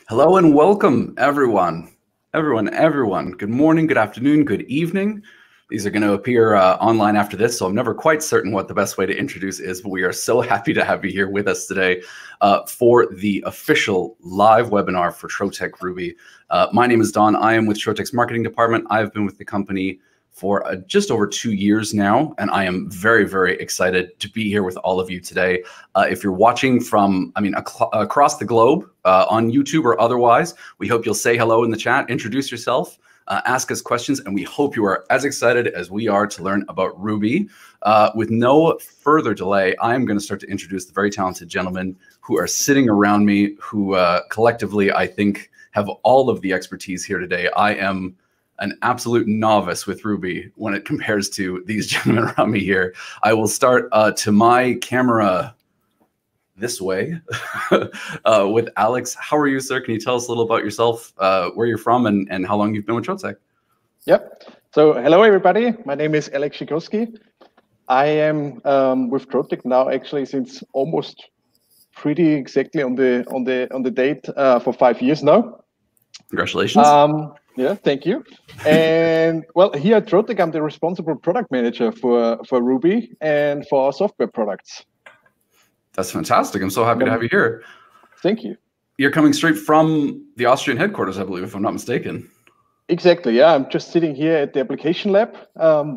Hello and welcome, everyone. Everyone. Good morning, good afternoon, good evening. These are going to appear online after this, so I'm never quite certain what the best way to introduce is, but we are so happy to have you here with us today for the official live webinar for Trotec Ruby. My name is Don. I am with Trotec's marketing department. I've been with the company for just over 2 years now, and I am very, very excited to be here with all of you today. If you're watching from, across the globe on YouTube or otherwise, we hope you'll say hello in the chat, introduce yourself, ask us questions, and we hope you are as excited as we are to learn about Ruby. With no further delay, I am going to start to introduce the very talented gentlemen who are sitting around me, who collectively, I think, have all of the expertise here today. I am an absolute novice with Ruby when it compares to these gentlemen around me here. I will start to my camera this way with Alex. How are you, sir? Can you tell us a little about yourself, where you're from, and how long you've been with Trotec? Yep. So hello, everybody. My name is Alex Schikowski. I am with Trotec now actually since almost pretty exactly on the date for 5 years now. Congratulations. Yeah, thank you. And well, here at Trotec, I'm the responsible product manager for Ruby and for our software products. That's fantastic. I'm so happy to have you here. Thank you. You're coming straight from the Austrian headquarters, I believe, if I'm not mistaken. Exactly. Yeah, I'm just sitting here at the application lab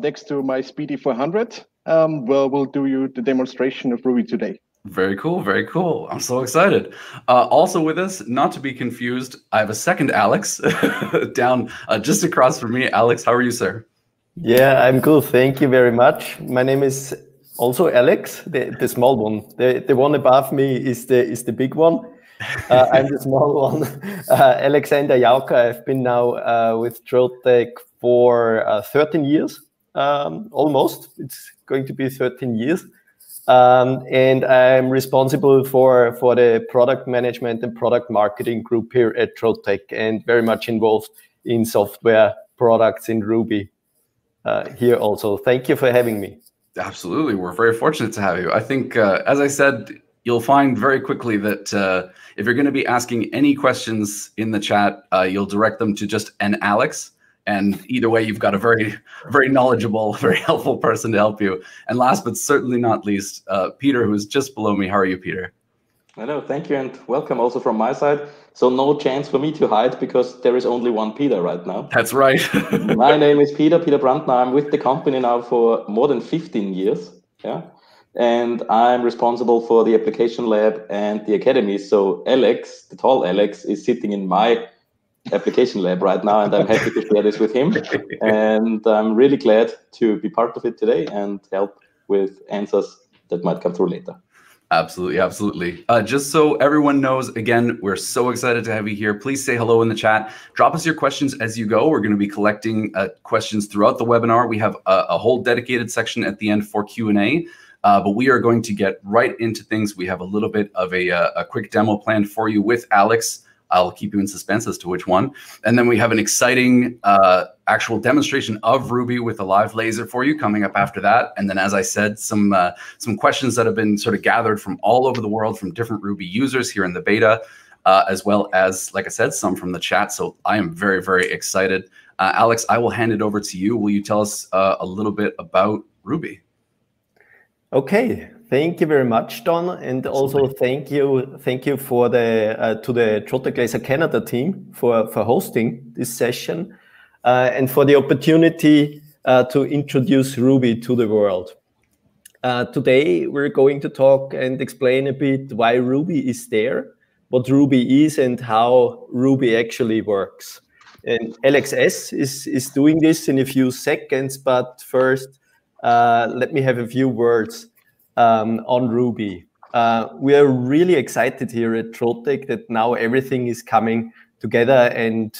next to my Speedy 400. Well, we'll do you the demonstration of Ruby today. Very cool. Very cool. I'm so excited. Also with us, not to be confused, I have a second Alex down just across from me. Alex, how are you, sir? Yeah, I'm good. Thank you very much. My name is also Alex, the small one. The one above me is the big one. I'm the small one. Alexander Jauka. I've been now with Trotec for 13 years, almost. It's going to be 13 years. And I'm responsible for the product management and product marketing group here at Trotec, and very much involved in software products in Ruby here also. Thank you for having me. Absolutely. We're very fortunate to have you. I think, as I said, you'll find very quickly that if you're going to be asking any questions in the chat, you'll direct them to just an Alex. And either way, you've got a very, very knowledgeable, very helpful person to help you. And last but certainly not least, Peter, who is just below me. How are you, Peter? Hello, thank you, and welcome also from my side. So no chance for me to hide because there is only one Peter right now. That's right. My name is Peter Brandner. I'm with the company now for more than 15 years. Yeah. And I'm responsible for the application lab and the academy. So Alex, the tall Alex, is sitting in my application lab right now, and I'm happy to share this with him. And I'm really glad to be part of it today and help with answers that might come through later. Absolutely, absolutely. Just so everyone knows, again, we're so excited to have you here. Please say hello in the chat. Drop us your questions as you go. We're going to be collecting questions throughout the webinar. We have a whole dedicated section at the end for Q&A, but we are going to get right into things. We have a little bit of a quick demo planned for you with Alex. I'll keep you in suspense as to which one. And then we have an exciting actual demonstration of Ruby with a live laser for you coming up after that. And then, as I said, some questions that have been sort of gathered from all over the world from different Ruby users here in the beta, as well as, like I said, some from the chat. So I am very, very excited. Alex, I will hand it over to you. Will you tell us a little bit about Ruby? Okay. Thank you very much, Don, and also thank you for to the Trotec Laser Canada team for hosting this session and for the opportunity to introduce Ruby to the world. Today we're going to talk and explain a bit why Ruby is there, what Ruby is, and how Ruby actually works. And Alex S is doing this in a few seconds, but first let me have a few words on Ruby. We are really excited here at Trotec that now everything is coming together and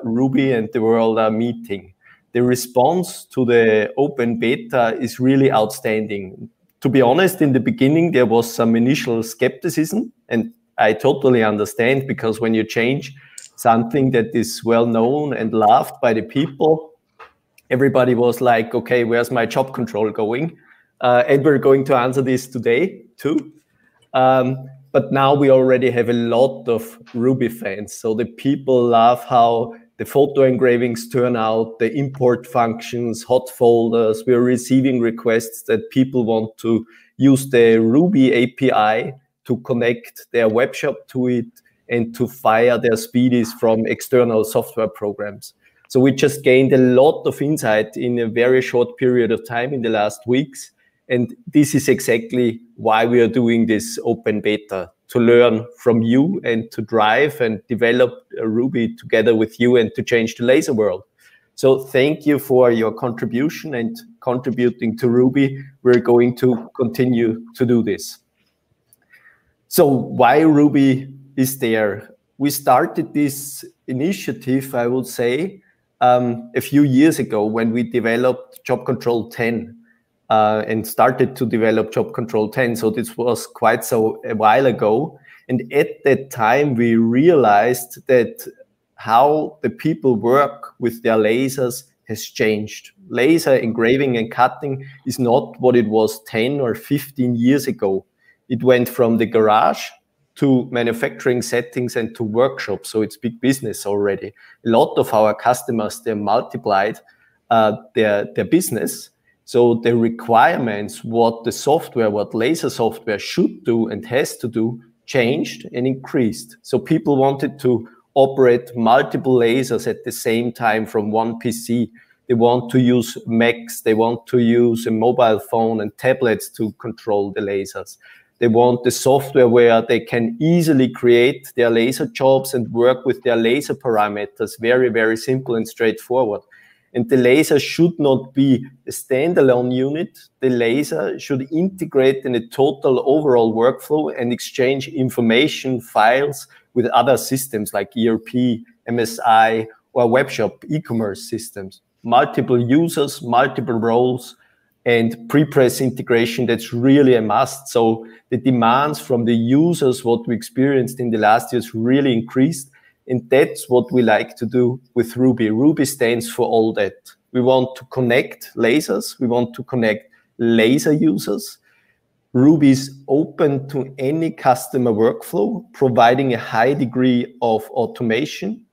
Ruby and the world are meeting. The response to the open beta is really outstanding. To be honest, in the beginning, there was some initial skepticism, and I totally understand, because when you change something that is well known and loved by the people, everybody was like, okay, where's my job control going? And we're going to answer this today too. But now we already have a lot of Ruby fans. So the people love how the photo engravings turn out, the import functions, hot folders. We're receiving requests that people want to use the Ruby API to connect their web shop to it and to fire their speedies from external software programs. So we just gained a lot of insight in a very short period of time in the last weeks. And this is exactly why we are doing this open beta, to learn from you and to drive and develop Ruby together with you and to change the laser world. So thank you for your contribution and contributing to Ruby. We're going to continue to do this. So why Ruby is there? We started this initiative, I would say, a few years ago when we developed Job Control 10. And started to develop Job Control 10. So this was quite a while ago. And at that time, we realized that how the people work with their lasers has changed. Laser engraving and cutting is not what it was 10 or 15 years ago. It went from the garage to manufacturing settings and to workshops. So it's big business already. A lot of our customers, they multiplied their business. So the requirements, what the software, what laser software should do and has to do, changed and increased. So people wanted to operate multiple lasers at the same time from one PC. They want to use Macs, they want to use a mobile phone and tablets to control the lasers. They want the software where they can easily create their laser jobs and work with their laser parameters, very, very simple and straightforward. And the laser should not be a standalone unit. The laser should integrate in a total overall workflow and exchange information files with other systems like ERP, MSI, or webshop e-commerce systems. Multiple users, multiple roles, and pre-press integration, that's really a must. So the demands from the users, what we experienced in the last years, really increased. And that's what we like to do with Ruby. Ruby stands for all that. We want to connect lasers. We want to connect laser users. Ruby is open to any customer workflow, providing a high degree of automation.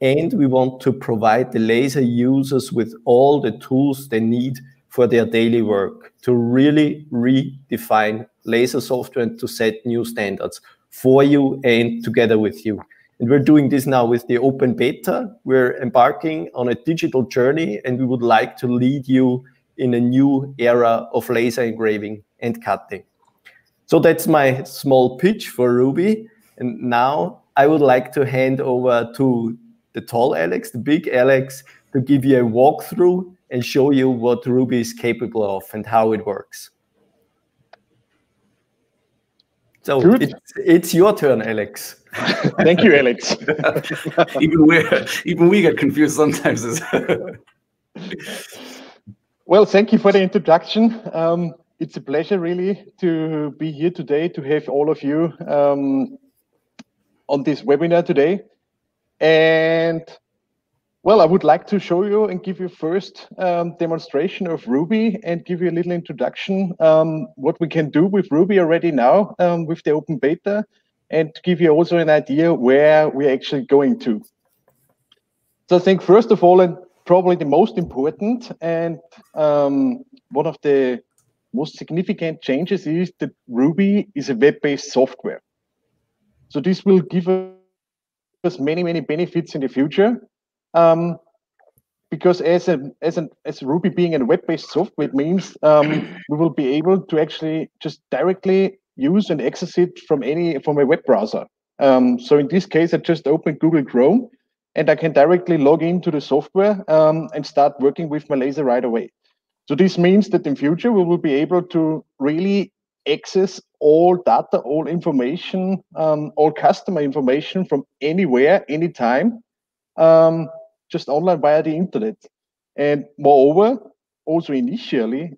And we want to provide the laser users with all the tools they need for their daily work to really redefine laser software and to set new standards for you and together with you. And we're doing this now with the open beta. We're embarking on a digital journey, and we would like to lead you in a new era of laser engraving and cutting. So that's my small pitch for Ruby. And now I would like to hand over to the tall Alex, the big Alex, to give you a walkthrough and show you what Ruby is capable of and how it works. So it's your turn, Alex. Thank you, Alex. even we get confused sometimes. Well, thank you for the introduction. It's a pleasure really to be here today, to have all of you on this webinar today. And well, I would like to show you and give you first demonstration of Ruby and give you a little introduction what we can do with Ruby already now with the open beta, and to give you also an idea where we're actually going to. So I think first of all, and probably the most important and one of the most significant changes is that Ruby is a web-based software. So this will give us many, many benefits in the future. Because as Ruby being a web-based software, it means we will be able to actually just directly use and access it from a web browser. So in this case, I just opened Google Chrome, and I can directly log into the software and start working with my laser right away. So this means that in future we will be able to really access all data, all information, all customer information from anywhere, anytime, just online via the internet. And moreover, also initially,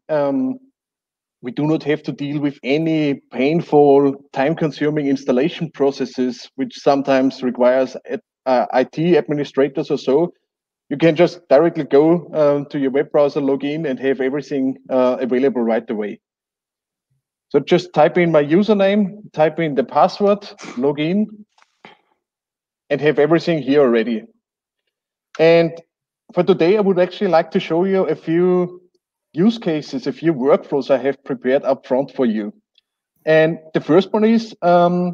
we do not have to deal with any painful, time-consuming installation processes, which sometimes requires IT administrators or so. You can just directly go to your web browser, log in, and have everything available right away. So just type in my username, type in the password, log in, and have everything here already. And for today, I would actually like to show you a few use cases, a few workflows I have prepared up front for you. And the first one is, I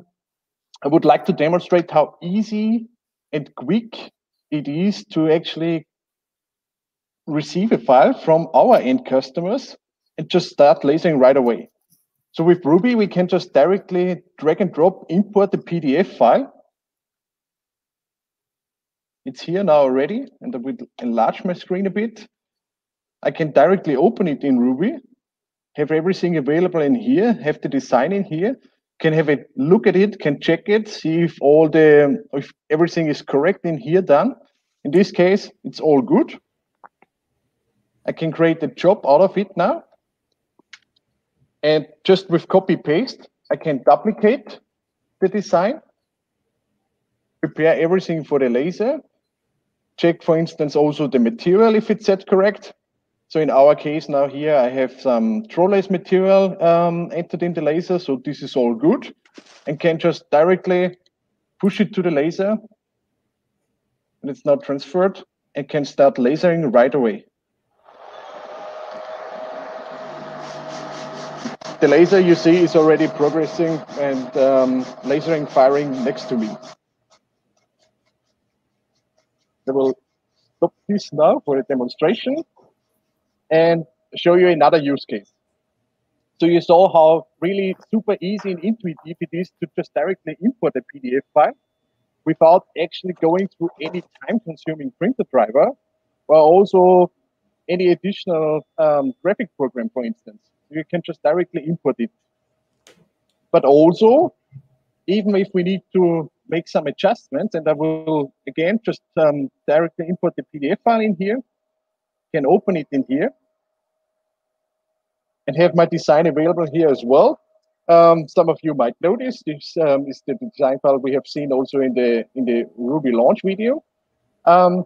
would like to demonstrate how easy and quick it is to actually receive a file from our end customers and just start lasering right away. So with Ruby, we can just directly drag and drop, import the PDF file. It's here now already, and I will enlarge my screen a bit. I can directly open it in Ruby, have everything available in here, have the design in here, can have a look at it, can check it, see if if everything is correct in here done. In this case, it's all good. I can create a job out of it now. And just with copy paste, I can duplicate the design, prepare everything for the laser, check, for instance, also the material if it's set correct. So in our case now here, I have some Trolleys material entered in the laser. So this is all good, and can just directly push it to the laser. And it's now transferred and can start lasering right away. The laser you see is already progressing and lasering, firing next to me. I will stop this now for a demonstration and show you another use case. So you saw how really super easy and intuitive it is to just directly import a PDF file without actually going through any time-consuming printer driver or also any additional graphic program, for instance. You can just directly import it. But also, even if we need to make some adjustments, and I will again just directly import the PDF file in here, can open it in here, and have my design available here as well. Some of you might notice this is the design file we have seen also in the Ruby launch video. And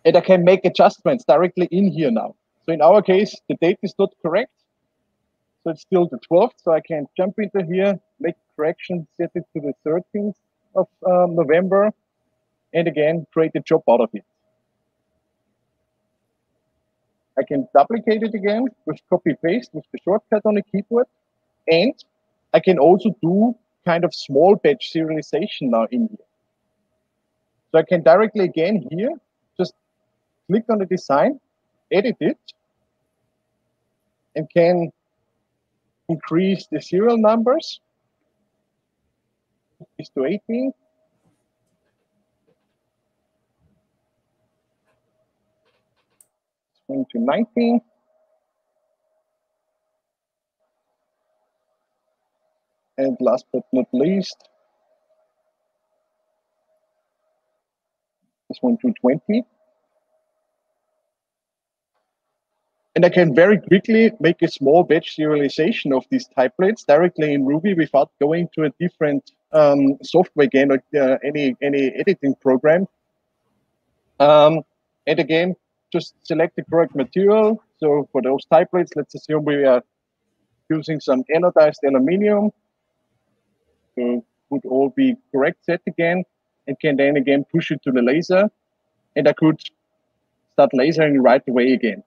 I can make adjustments directly in here now. So in our case, the date is not correct. So it's still the 12th. So I can jump into here, make correction, set it to the 13th of November, and again, create a job out of it. I can duplicate it again with copy paste with the shortcut on the keyboard. And I can also do kind of small batch serialization now in here. So I can directly again here, just click on the design, edit it, and can increase the serial numbers. Is to 18. Swing to 19. And last but not least, this one to 20. And I can very quickly make a small batch serialization of these templates directly in Ruby without going to a different software again or any editing program. And again, just select the correct material. So for those templates, let's assume we are using some anodized aluminum. So would all be correct set again, and can then again push it to the laser, and I could start lasering right away again.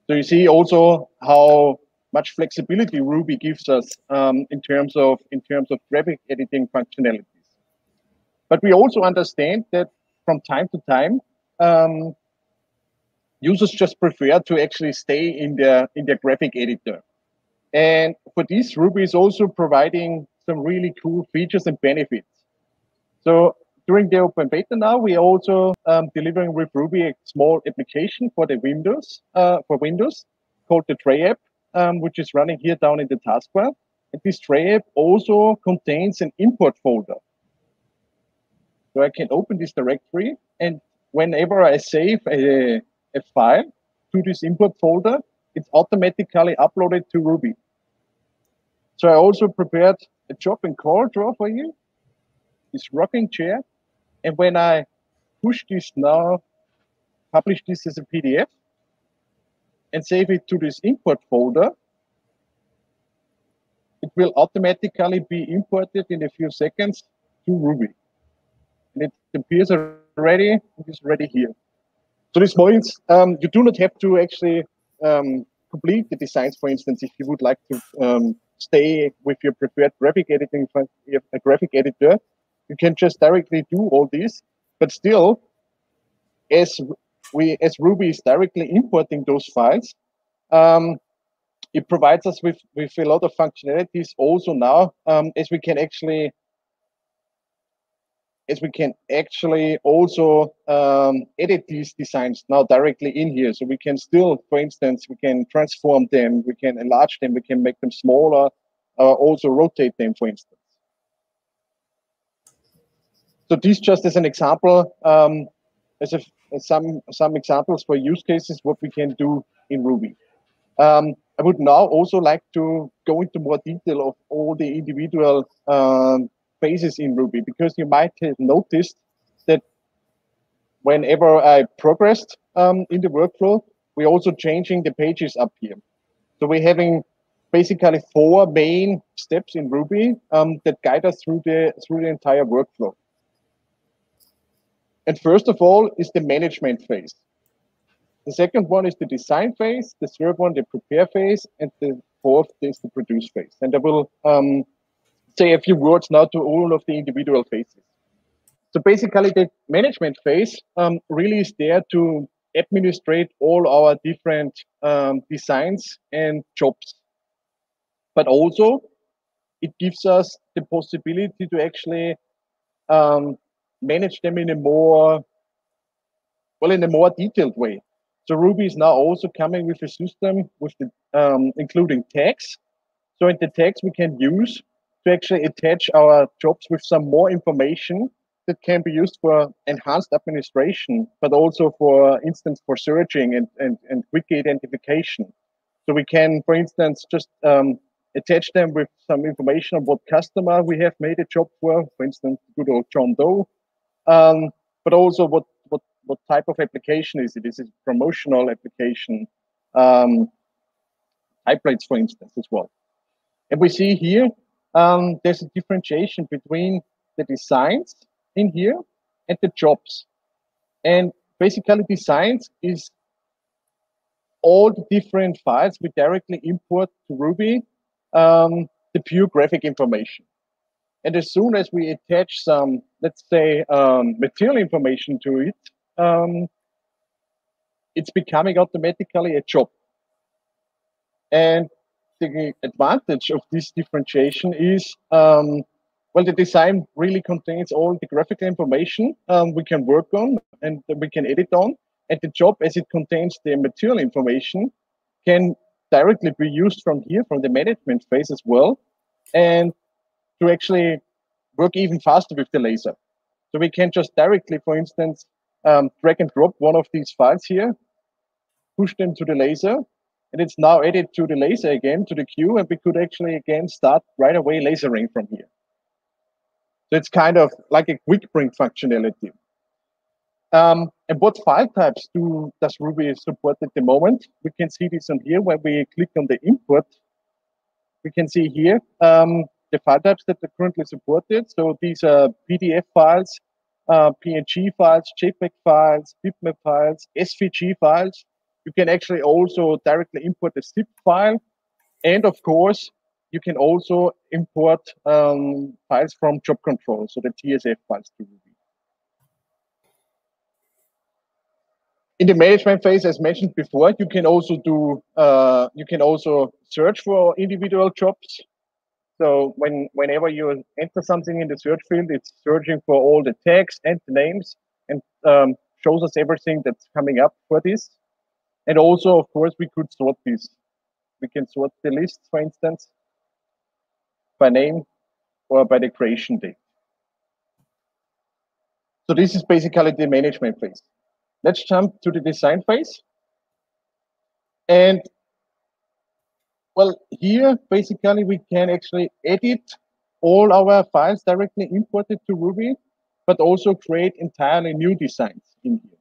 So you see also how much flexibility Ruby gives us in terms of graphic editing functionalities. But we also understand that from time to time, users just prefer to actually stay in their graphic editor. And for this, Ruby is also providing some really cool features and benefits. So during the open beta now, we are also delivering with Ruby a small application for the Windows, called the Tray app. which is running here down in the taskbar. And this tray app also contains an import folder. So I can open this directory, and whenever I save a file to this import folder, it's automatically uploaded to Ruby. So I also prepared a job and call draw for you, this rocking chair. And when I push this now, publish this as a PDF, and save it to this import folder, it will automatically be imported in a few seconds to Ruby. And it appears already, it is ready here. So this means you do not have to actually complete the designs, for instance, if you would like to stay with your preferred graphic editing, a graphic editor, you can just directly do all this. But still, as Ruby is directly importing those files, it provides us with a lot of functionalities also now, as we can actually also edit these designs now directly in here. So we can still, for instance, we can transform them, we can enlarge them, we can make them smaller, also rotate them, for instance. So this just as an example, as some examples for use cases, what we can do in Ruby. I would now also like to go into more detail of all the individual phases in Ruby, because you might have noticed that whenever I progressed in the workflow, we're also changing the pages up here. So we're having basically 4 main steps in Ruby that guide us through the entire workflow. And first of all is the management phase. The second one is the design phase, the third one, the prepare phase, and the fourth is the produce phase. And I will say a few words now to all of the individual phases. So basically the management phase really is there to administrate all our different designs and jobs. But also it gives us the possibility to actually manage them in a more detailed way. So Ruby is now also coming with a system with the including tags. So in the tags we can use to actually attach our jobs with some more information that can be used for enhanced administration, but also for instance for searching and quick identification. So we can, for instance, just attach them with some information on what customer we have made a job for instance, good old John Doe, but also what type of application is it? Is it a promotional application? Templates, for instance, as well. And we see here, there's a differentiation between the designs in here and the jobs. And basically designs is all the different files we directly import to Ruby, the pure graphic information. And as soon as we attach some, let's say, material information to it, it's becoming automatically a job. And the advantage of this differentiation is, well, the design really contains all the graphical information we can work on and we can edit on. And the job, as it contains the material information, can directly be used from here, from the management phase as well, and to actually work even faster with the laser. So we can just directly, for instance, drag and drop one of these files here, push them to the laser, and it's now added to the laser again, to the queue, and we could actually again start right away lasering from here. So it's kind of like a quick bring functionality. And what file types does Ruby support at the moment? We can see this on here when we click on the import. We can see here the file types that are currently supported. So these are PDF files, PNG files, JPEG files, bitmap files, SVG files. You can actually also directly import a zip file. And of course, you can also import files from job control, so the TSF files to Ruby. In the management phase, as mentioned before, you can also do search for individual jobs. So whenever you enter something in the search field, it's searching for all the tags and the names and shows us everything that's coming up for this. And also, of course, we could sort this We can sort the lists, for instance, by name or by the creation date. So this is basically the management phase. Let's jump to the design phase. And well, here basically we can actually edit all our files directly imported to Ruby, but also create entirely new designs in here.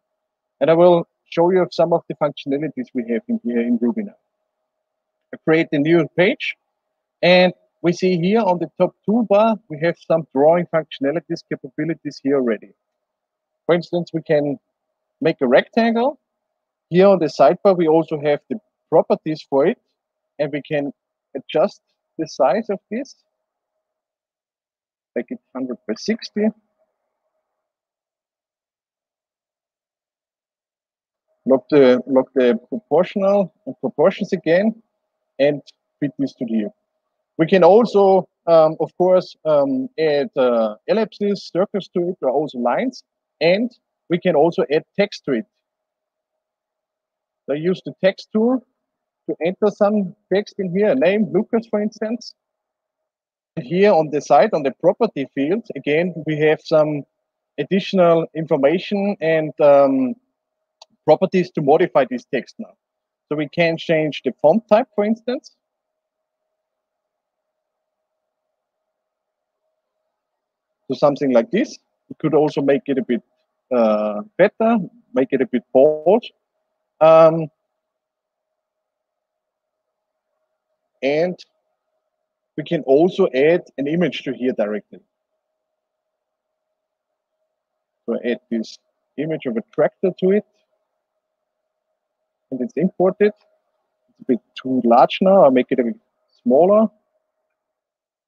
And I will show you some of the functionalities we have in here in Ruby now. I create a new page, and we see here on the top toolbar, we have some drawing functionalities, capabilities here already. For instance, we can make a rectangle. Here on the sidebar, we also have the properties for it, and we can adjust the size of this. Make it 100 by 60. Lock the proportions again, and fit this to here. We can also, of course, add ellipses, circles to it, or also lines, and we can also add text to it. So I use the text tool to enter some text in here, a name, Lucas, for instance. And here on the side, on the property field, again, we have some additional information and properties to modify this text now. So we can change the font type, for instance. To something like this. We could also make it a bit better, make it a bit bold. And we can also add an image to here directly. So add this image of a tractor to it. And it's imported. It's a bit too large now. I'll make it a bit smaller.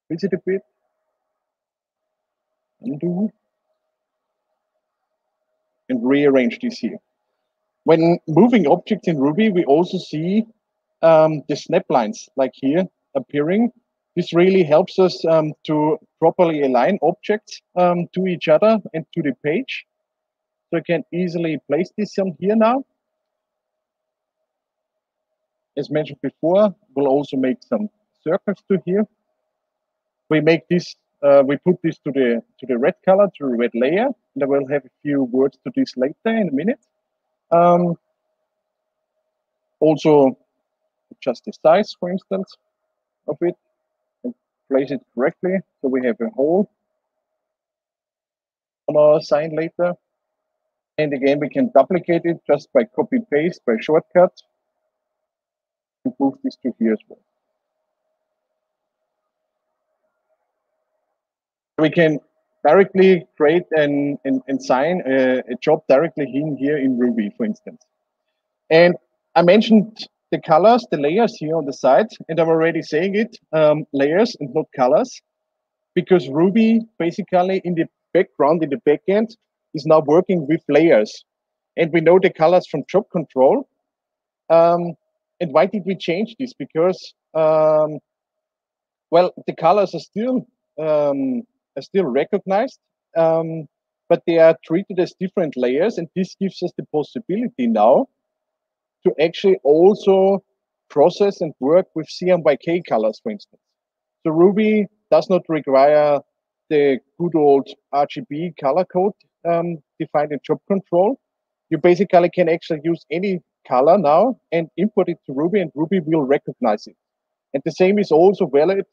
Increase it a bit. Undo. And rearrange this here. When moving objects in Ruby, we also see the snap lines like here appearing. This really helps us to properly align objects to each other and to the page. So I can easily place this on here now. As mentioned before, we'll also make some circles to here. We make this, we put this to the red color, to the red layer, and I will have a few words to this later in a minute. Also, adjust the size, for instance, of it, and place it correctly so we have a hole on our sign later. And again, we can duplicate it just by copy paste, by shortcut, and move this to here as well. We can directly create and sign a job directly in here in Ruby, for instance. And I mentioned the colors, the layers here on the side, and I'm already saying it, layers and not colors, because Ruby basically in the background, in the backend, is now working with layers. And we know the colors from job control. And why did we change this? Because, well, the colors are still recognized, but they are treated as different layers. And this gives us the possibility now to actually also process and work with CMYK colors, for instance. So Ruby does not require the good old RGB color code defined in job control. You basically can actually use any color now and import it to Ruby, and Ruby will recognize it. And the same is also valid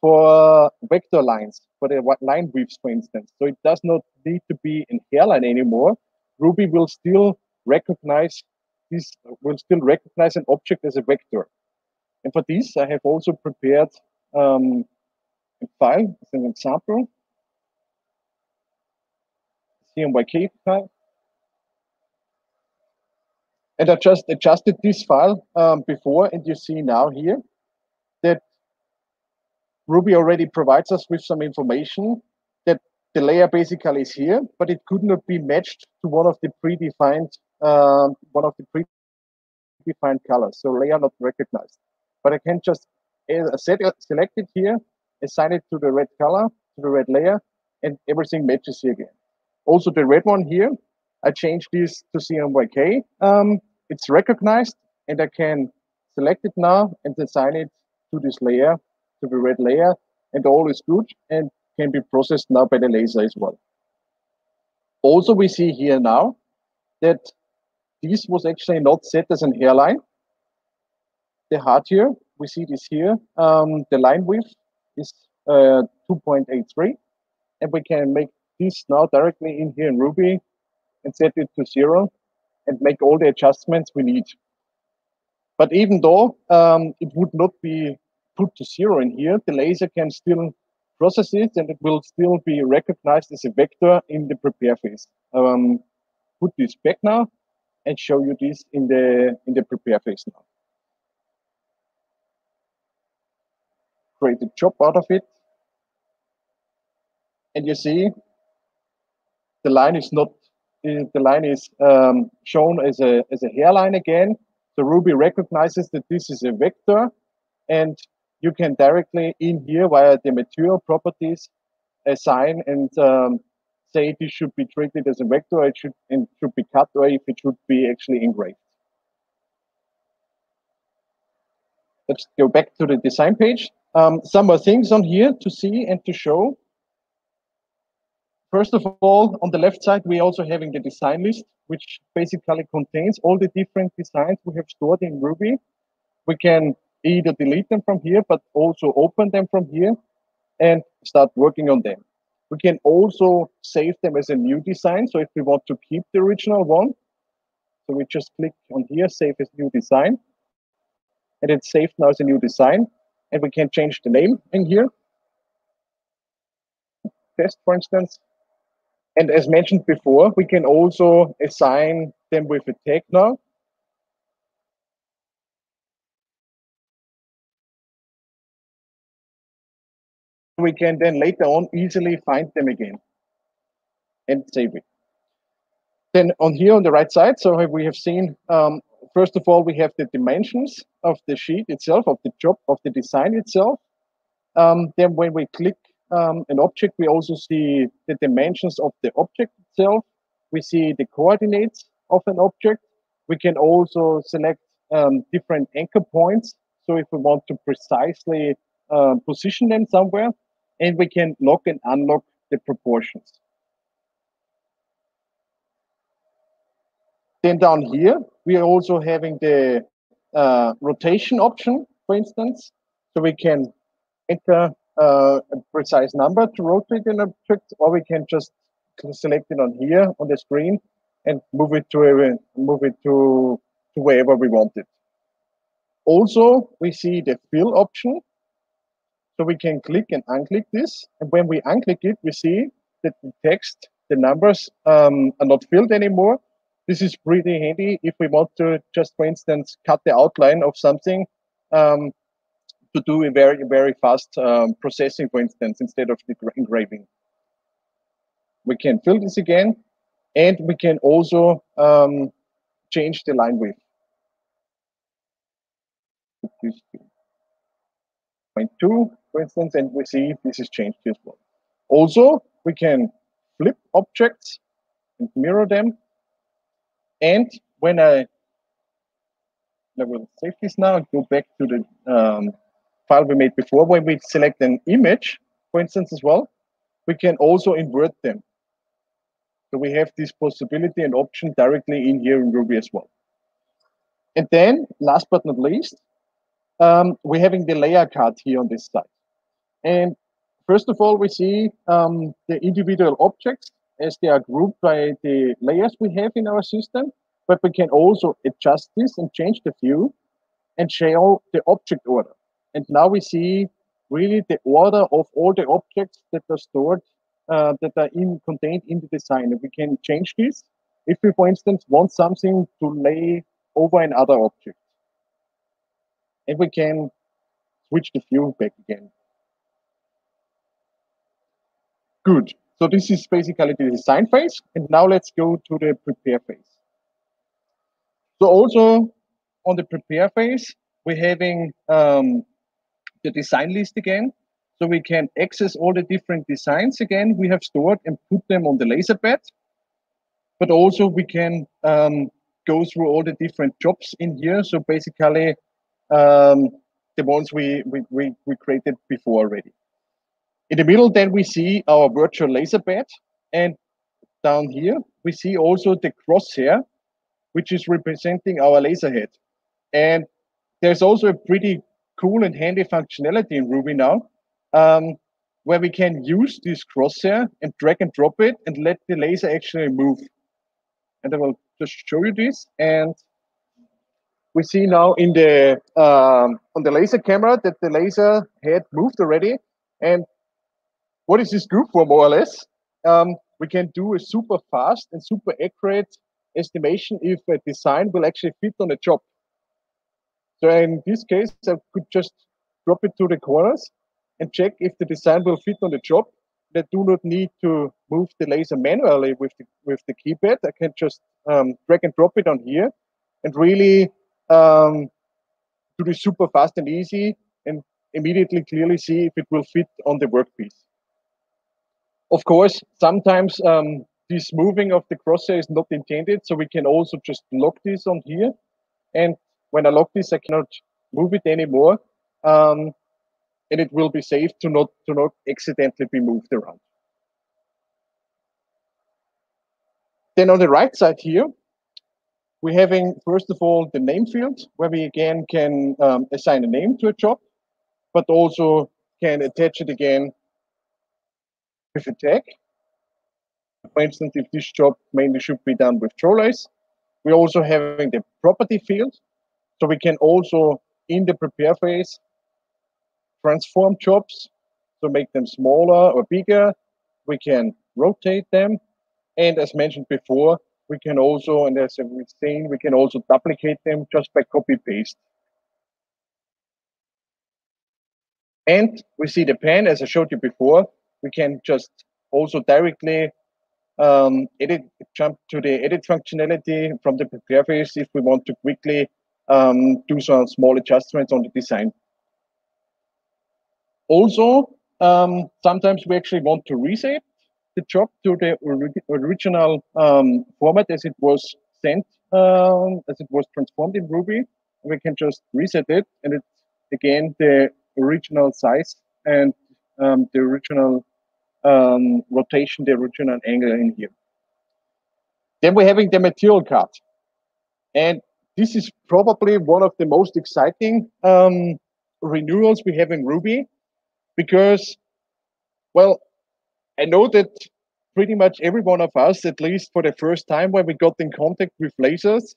for vector lines, for the line widths, for instance. So it does not need to be in hairline anymore. Ruby will still recognize this, will still recognize an object as a vector. And for this, I have also prepared a file as an example. CMYK file. And I just adjusted this file before, and you see now here that Ruby already provides us with some information that the layer basically is here, but it could not be matched to one of the predefined colors. So layer not recognized. But I can just select it here, assign it to the red color, to the red layer, and everything matches here again. Also the red one here, I changed this to CMYK. It's recognized, and I can select it now and assign it to this layer, to the red layer, and all is good and can be processed now by the laser as well. Also, we see here now that this was actually not set as an hairline. The height here, we see this here, the line width is 2.83, and we can make this now directly in here in Ruby and set it to 0 and make all the adjustments we need. But even though it would not be put to 0 in here, the laser can still process it and it will still be recognized as a vector in the prepare phase. Put this back now and show you this in the prepare phase now. Create a job out of it. And you see the line is not, the line is shown as a hairline again. So Ruby recognizes that this is a vector, and you can directly in here via the material properties assign and say this should be treated as a vector, it should be cut, or if it should be actually engraved. Let's go back to the design page. Some more things on here to see and to show. First of all, on the left side, we're also having the design list, which basically contains all the different designs we have stored in Ruby. We can either delete them from here, but also open them from here and start working on them. We can also save them as a new design. So if we want to keep the original one, so we just click on here, save as new design, and it's saved now as a new design. And we can change the name in here. Test, for instance. And as mentioned before, we can also assign them with a tag now. We can then later on easily find them again and save it. Then on here on the right side, so we have seen, first of all, we have the dimensions of the sheet itself, of the job, of the design itself. Then when we click an object, we also see the dimensions of the object itself. We see the coordinates of an object. We can also select different anchor points. So if we want to precisely position them somewhere, and we can lock and unlock the proportions. Then down here, we are also having the rotation option, for instance. So we can enter a precise number to rotate an object, or we can just select it on here on the screen and move it to wherever we want it. Also, we see the fill option. So we can click and unclick this. And when we unclick it, we see that the text, the numbers are not filled anymore. This is pretty handy if we want to just, for instance, cut the outline of something to do a very, very fast processing, for instance, instead of the engraving. We can fill this again, and we can also change the line width. 0.2, for instance, and we see this is changed as well. Also, we can flip objects and mirror them. And when I will save this now and go back to the file we made before, when we select an image, for instance, as well, we can also invert them. So we have this possibility and option directly in here in Ruby as well. And then, last but not least, we're having the layer card here on this side. And first of all, we see the individual objects as they are grouped by the layers we have in our system, but we can also adjust this and change the view and show the object order. And now we see really the order of all the objects that are stored, that are contained in the design. And we can change this if we, for instance, want something to lay over another object. And we can switch the view back again. Good. So this is basically the design phase. And now let's go to the prepare phase. So also on the prepare phase, we're having the design list again. So we can access all the different designs again we have stored and put them on the laser bed. But also we can go through all the different jobs in here. So basically the ones we created before already. In the middle, then we see our virtual laser bed, and down here we see also the crosshair, which is representing our laser head. And there's also a pretty cool and handy functionality in Ruby now, where we can use this crosshair and drag and drop it and let the laser actually move. And I will just show you this. And we see now in the on the laser camera that the laser head moved already. And what is this good for, more or less? We can do a super fast and super accurate estimation if a design will actually fit on a job. So in this case, I could just drop it to the corners and check if the design will fit on the job. I do not need to move the laser manually with the keypad. I can just drag and drop it on here and really do this super fast and easy and immediately clearly see if it will fit on the workpiece. Of course, sometimes this moving of the crosshair is not intended, so we can also just lock this on here. And when I lock this, I cannot move it anymore, and it will be safe to not accidentally be moved around. Then on the right side here, we're having, first of all, the name field, where we again can assign a name to a job, but also can attach it again with a tag. For instance, if this job mainly should be done with trolleys, we're also having the property field. So we can also, in the prepare phase, transform jobs, so make them smaller or bigger. We can rotate them. And as mentioned before, we can also, and as we've seen, we can also duplicate them just by copy paste. And we see the pen, as I showed you before, we can just also directly jump to the edit functionality from the prepare phase if we want to quickly do some small adjustments on the design. Also, sometimes we actually want to reset the job to the original format as it was sent, as it was transformed in Ruby. We can just reset it, and it's again the original size and the original rotation, the original angle in here. Then we're having the material card. And this is probably one of the most exciting renewals we have in Ruby, because, well, I know that pretty much every one of us, at least for the first time when we got in contact with lasers,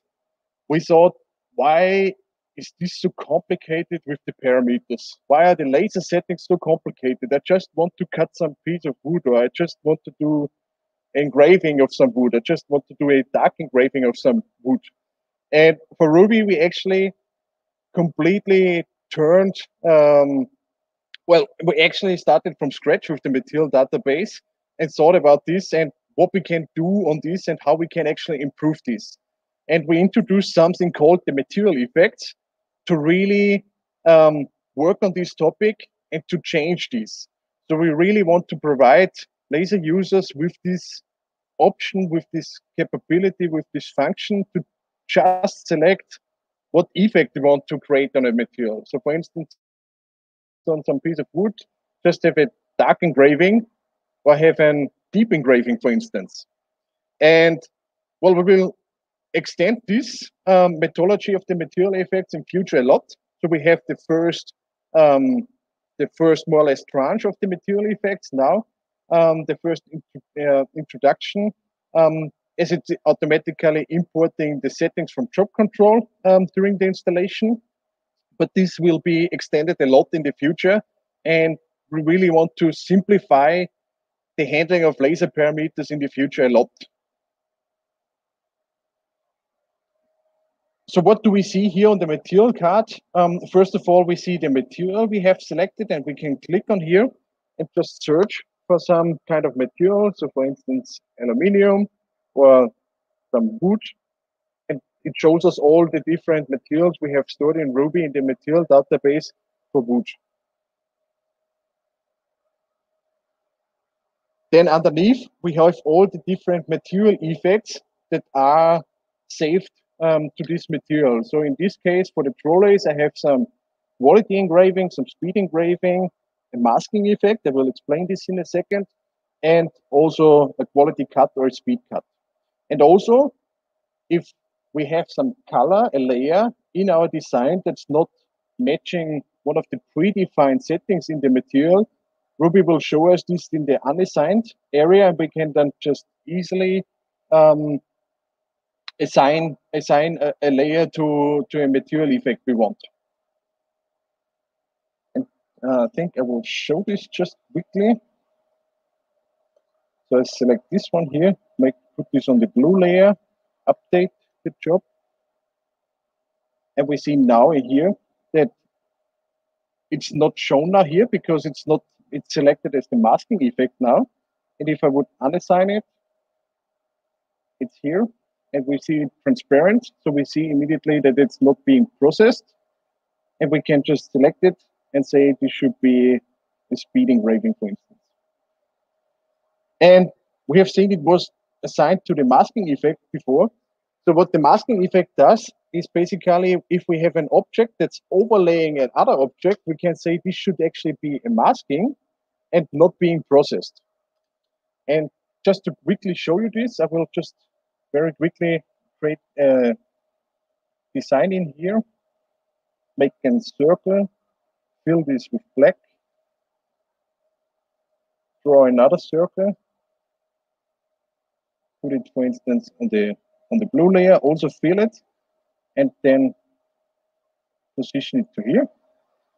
we thought, why is this so complicated with the parameters? Why are the laser settings so complicated? I just want to cut some piece of wood, or I just want to do engraving of some wood. I just want to do a dark engraving of some wood. And for Ruby, we actually completely turned, well, we actually started from scratch with the material database and thought about this and what we can do on this and how we can actually improve this. And we introduced something called the material effects to really work on this topic and to change this. So we really want to provide laser users with this option, with this capability, with this function to just select what effect they want to create on a material. So for instance, on some piece of wood, just have a dark engraving or have a deep engraving, for instance. And well, we will extend this methodology of the material effects in future a lot. So we have the first more or less tranche of the material effects now, the first introduction, as it's automatically importing the settings from job control during the installation. But this will be extended a lot in the future, and we really want to simplify the handling of laser parameters in the future a lot. So what do we see here on the material card? First of all, we see the material we have selected, and we can click on here and just search for some kind of material. So for instance, aluminium or some wood. And it shows us all the different materials we have stored in Ruby in the material database for wood. Then underneath, we have all the different material effects that are saved to this material. So in this case, for the trolleys, I have some quality engraving, some speed engraving, a masking effect. I will explain this in a second, and also a quality cut or a speed cut. And also, if we have some color, a layer in our design that's not matching one of the predefined settings in the material, Ruby will show us this in the unassigned area, and we can then just easily assign a layer to a material effect we want. And I think I will show this just quickly. So I select this one here, put this on the blue layer, update the job. And we see now here that it's not shown now here because it's selected as the masking effect now. And if I would unassign it, it's here. And we see it transparent. So we see immediately that it's not being processed. And we can just select it and say this should be a speed engraving, for instance. And we have seen it was assigned to the masking effect before. So what the masking effect does is basically, if we have an object that's overlaying another object, we can say this should actually be a masking and not being processed. And just to quickly show you this, I will just very quickly create a design in here, make a circle, fill this with black, draw another circle, put it, for instance, on the blue layer, also fill it, and then position it to here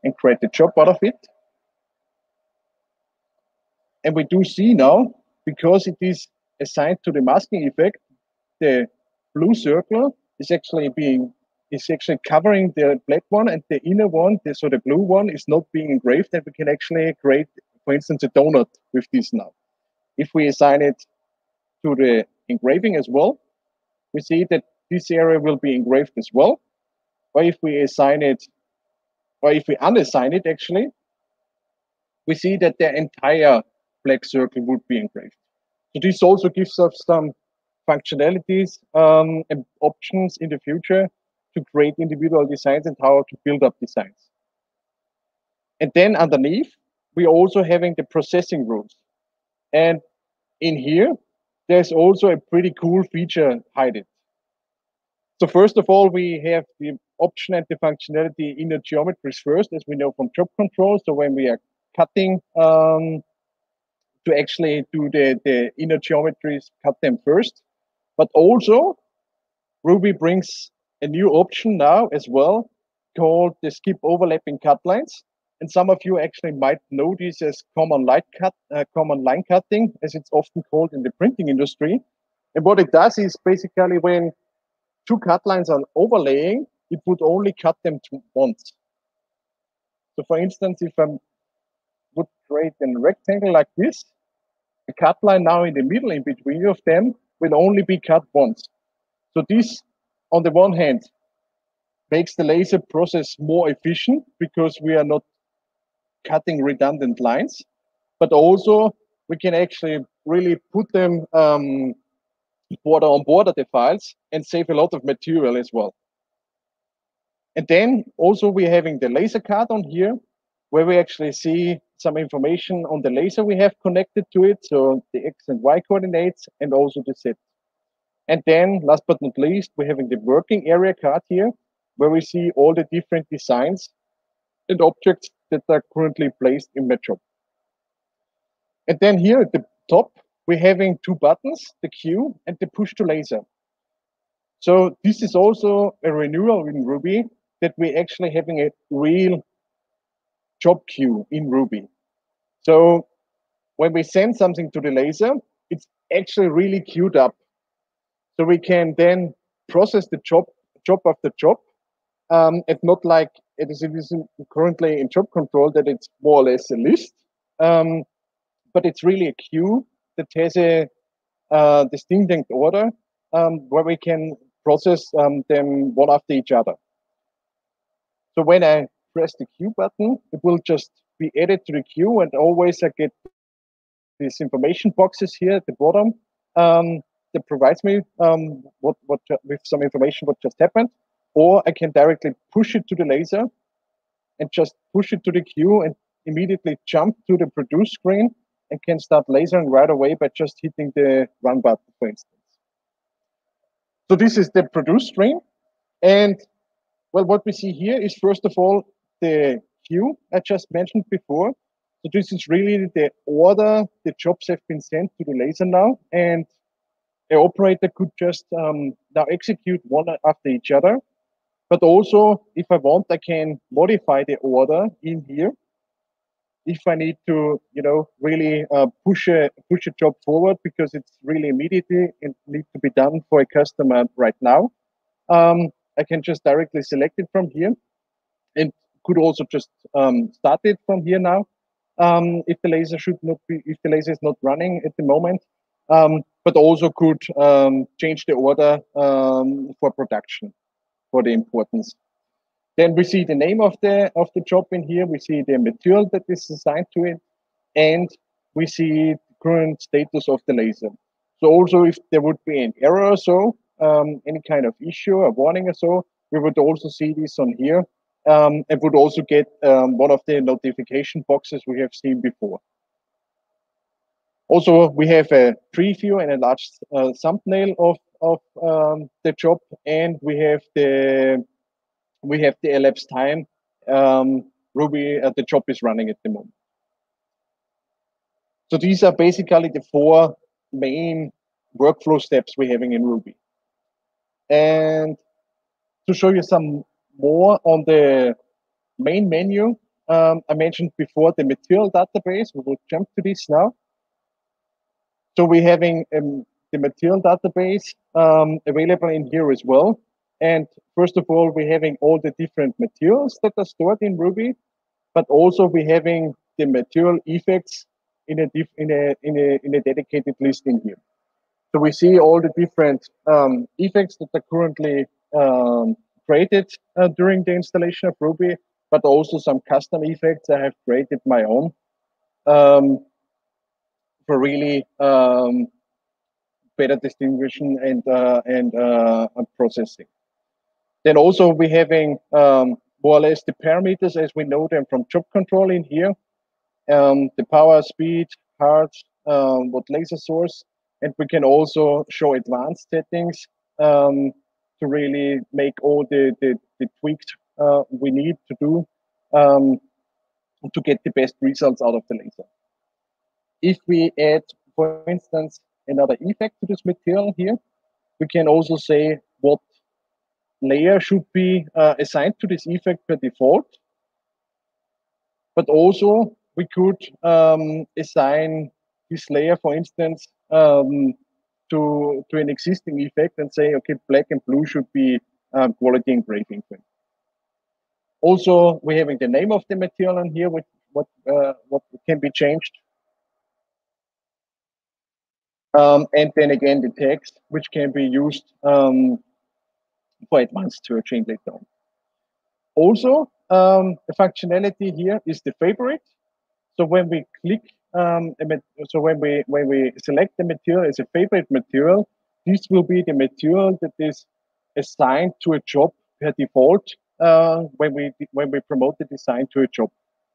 and create a job out of it. And we do see now, because it is assigned to the masking effect, the blue circle is actually covering the black one, and the inner one, so the blue one, is not being engraved, and we can actually create, for instance, a donut with this now. If we assign it to the engraving as well, we see that this area will be engraved as well. Or if we assign it, or if we unassign it, actually, we see that the entire black circle would be engraved. So this also gives us some functionalities and options in the future to create individual designs and how to build up designs. And then underneath, we're also having the processing rules. And in here, there's also a pretty cool feature hidden. So first of all, we have the option and the functionality in the geometries first, as we know from job control. So when we are cutting, to actually do the inner geometries, cut them first. But also, Ruby brings a new option now as well, called the skip overlapping cut lines. And some of you actually might know this as common line cutting, as it's often called in the printing industry. And what it does is basically when two cut lines are overlaying, it would only cut them once. So for instance, if I would create a rectangle like this, the cut line now in the middle in between of them will only be cut once. So this, on the one hand, makes the laser process more efficient because we are not cutting redundant lines, but also we can actually really put them border on border the files and save a lot of material as well. And then also we're having the laser card on here, where we actually see some information on the laser we have connected to it, so the X and Y coordinates and also the Z. And then last but not least, we're having the working area card here, where we see all the different designs and objects that are currently placed in my job. And then here at the top, we're having two buttons, the Q and the push to laser. So this is also a renewal in Ruby, that we're actually having a real job queue in Ruby. So when we send something to the laser, it's actually really queued up. So we can then process the job after job. It's not like it is currently in job control that it's more or less a list, but it's really a queue that has a distinct order where we can process them one after each other. So when I press the Q button, it will just be added to the queue, and always I get these information boxes here at the bottom that provides me with some information what just happened, or I can directly push it to the laser and just push it to the queue and immediately jump to the produce screen and can start lasering right away by just hitting the run button, for instance. So this is the produce screen. And well, what we see here is, first of all, the queue I just mentioned before. So this is really the order the jobs have been sent to the laser now, and the operator could just now execute one after each other. But also, if I want, I can modify the order in here. If I need to, really push a job forward because it's really immediately and needs to be done for a customer right now, I can just directly select it from here, and could also just start it from here now. If the laser is not running at the moment, but also could change the order for production, for the importance. Then we see the name of the job in here. We see the material that is assigned to it, and we see the current status of the laser. So also, if there would be an error or so, any kind of issue, a warning or so, we would also see this on here, and would also get one of the notification boxes we have seen before. Also, we have a preview and a large thumbnail of the job, and we have the elapsed time Ruby the job is running at the moment. So these are basically the 4 main workflow steps we're having in Ruby. And to show you some more on the main menu, I mentioned before the material database. We will jump to this now. So we're having the material database available in here as well. And first of all, we're having all the different materials that are stored in Ruby, but also we're having the material effects in a dedicated list in here. So we see all the different effects that are currently created during the installation of Ruby, but also some custom effects I have created my own for really better distinguishing and processing. Then also we're having more or less the parameters as we know them from job control in here. The power, speed, heart, what laser source, and we can also show advanced settings to really make all the tweaks we need to do to get the best results out of the laser. If we add, for instance, another effect to this material here, we can also say what layer should be assigned to this effect by default. But also we could assign this layer, for instance, to an existing effect and say, okay, black and blue should be quality engraving. Also, we're having the name of the material on here, with what can be changed. And then again, the text, which can be used for advanced searching later on. Also, the functionality here is the favorite. So when we click, so when we select the material as a favorite material, this will be the material that is assigned to a job per default when we promote the design to a job,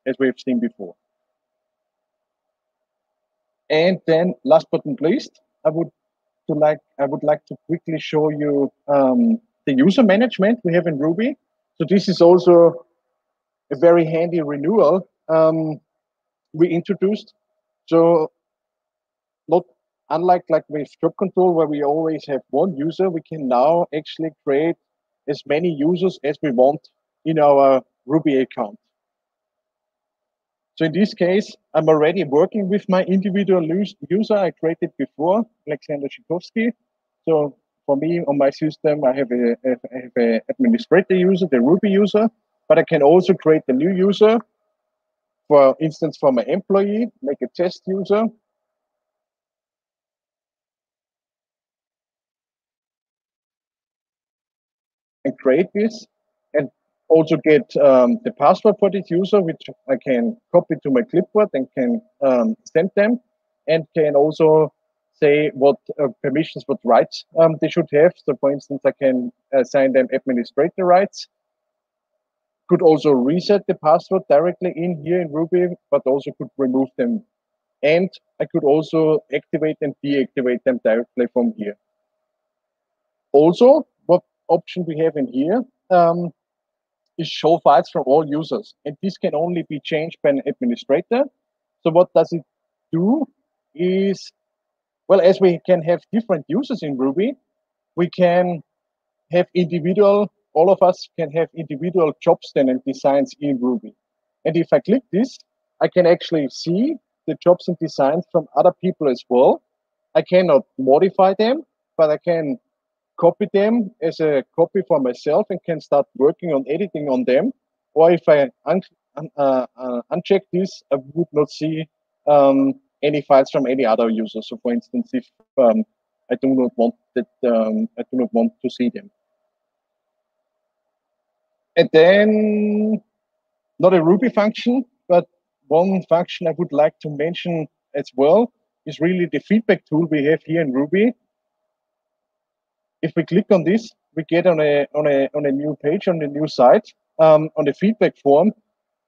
as we have seen before. And then, last but not least, I would like to quickly show you the user management we have in Ruby. So this is also a very handy renewal we introduced. So not unlike with job control, where we always have one user, we can now actually create as many users as we want in our Ruby account. So in this case, I'm already working with my individual user I created before, Alexander Schikowski. So for me, on my system, I have a administrator user, the Ruby user, but I can also create a new user, for instance, for my employee, make a test user. And create this, and also get the password for this user, which I can copy to my clipboard and can send them, and can also say what permissions, what rights they should have. So for instance, I can assign them administrator rights. Could also reset the password directly in here in Ruby, but also could remove them. And I could also activate and deactivate them directly from here. Also, what option we have in here is show files from all users. And this can only be changed by an administrator. So what does it do is, well, as we can have different users in Ruby, we can have individual, all of us can have individual jobs then and designs in Ruby. And if I click this, I can actually see the jobs and designs from other people as well. I cannot modify them, but I can copy them as a copy for myself and can start working on editing on them. Or if I uncheck this, I would not see any files from any other user. So for instance, if I do not want that, I do not want to see them. And then, not a Ruby function, but one function I would like to mention as well is really the feedback tool we have here in Ruby. If we click on this, we get on a new page, on a new site, on the feedback form.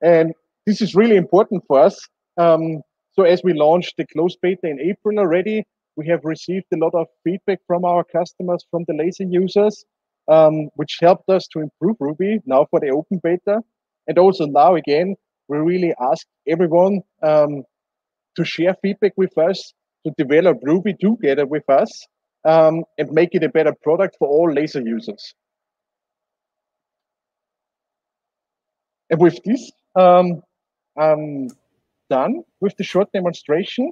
And this is really important for us. So as we launched the closed beta in April already, we have received a lot of feedback from our customers, from the laser users, which helped us to improve Ruby now for the open beta. And also now again, we really ask everyone to share feedback with us, to develop Ruby together with us, and make it a better product for all laser users. And with this, I'm done with the short demonstration.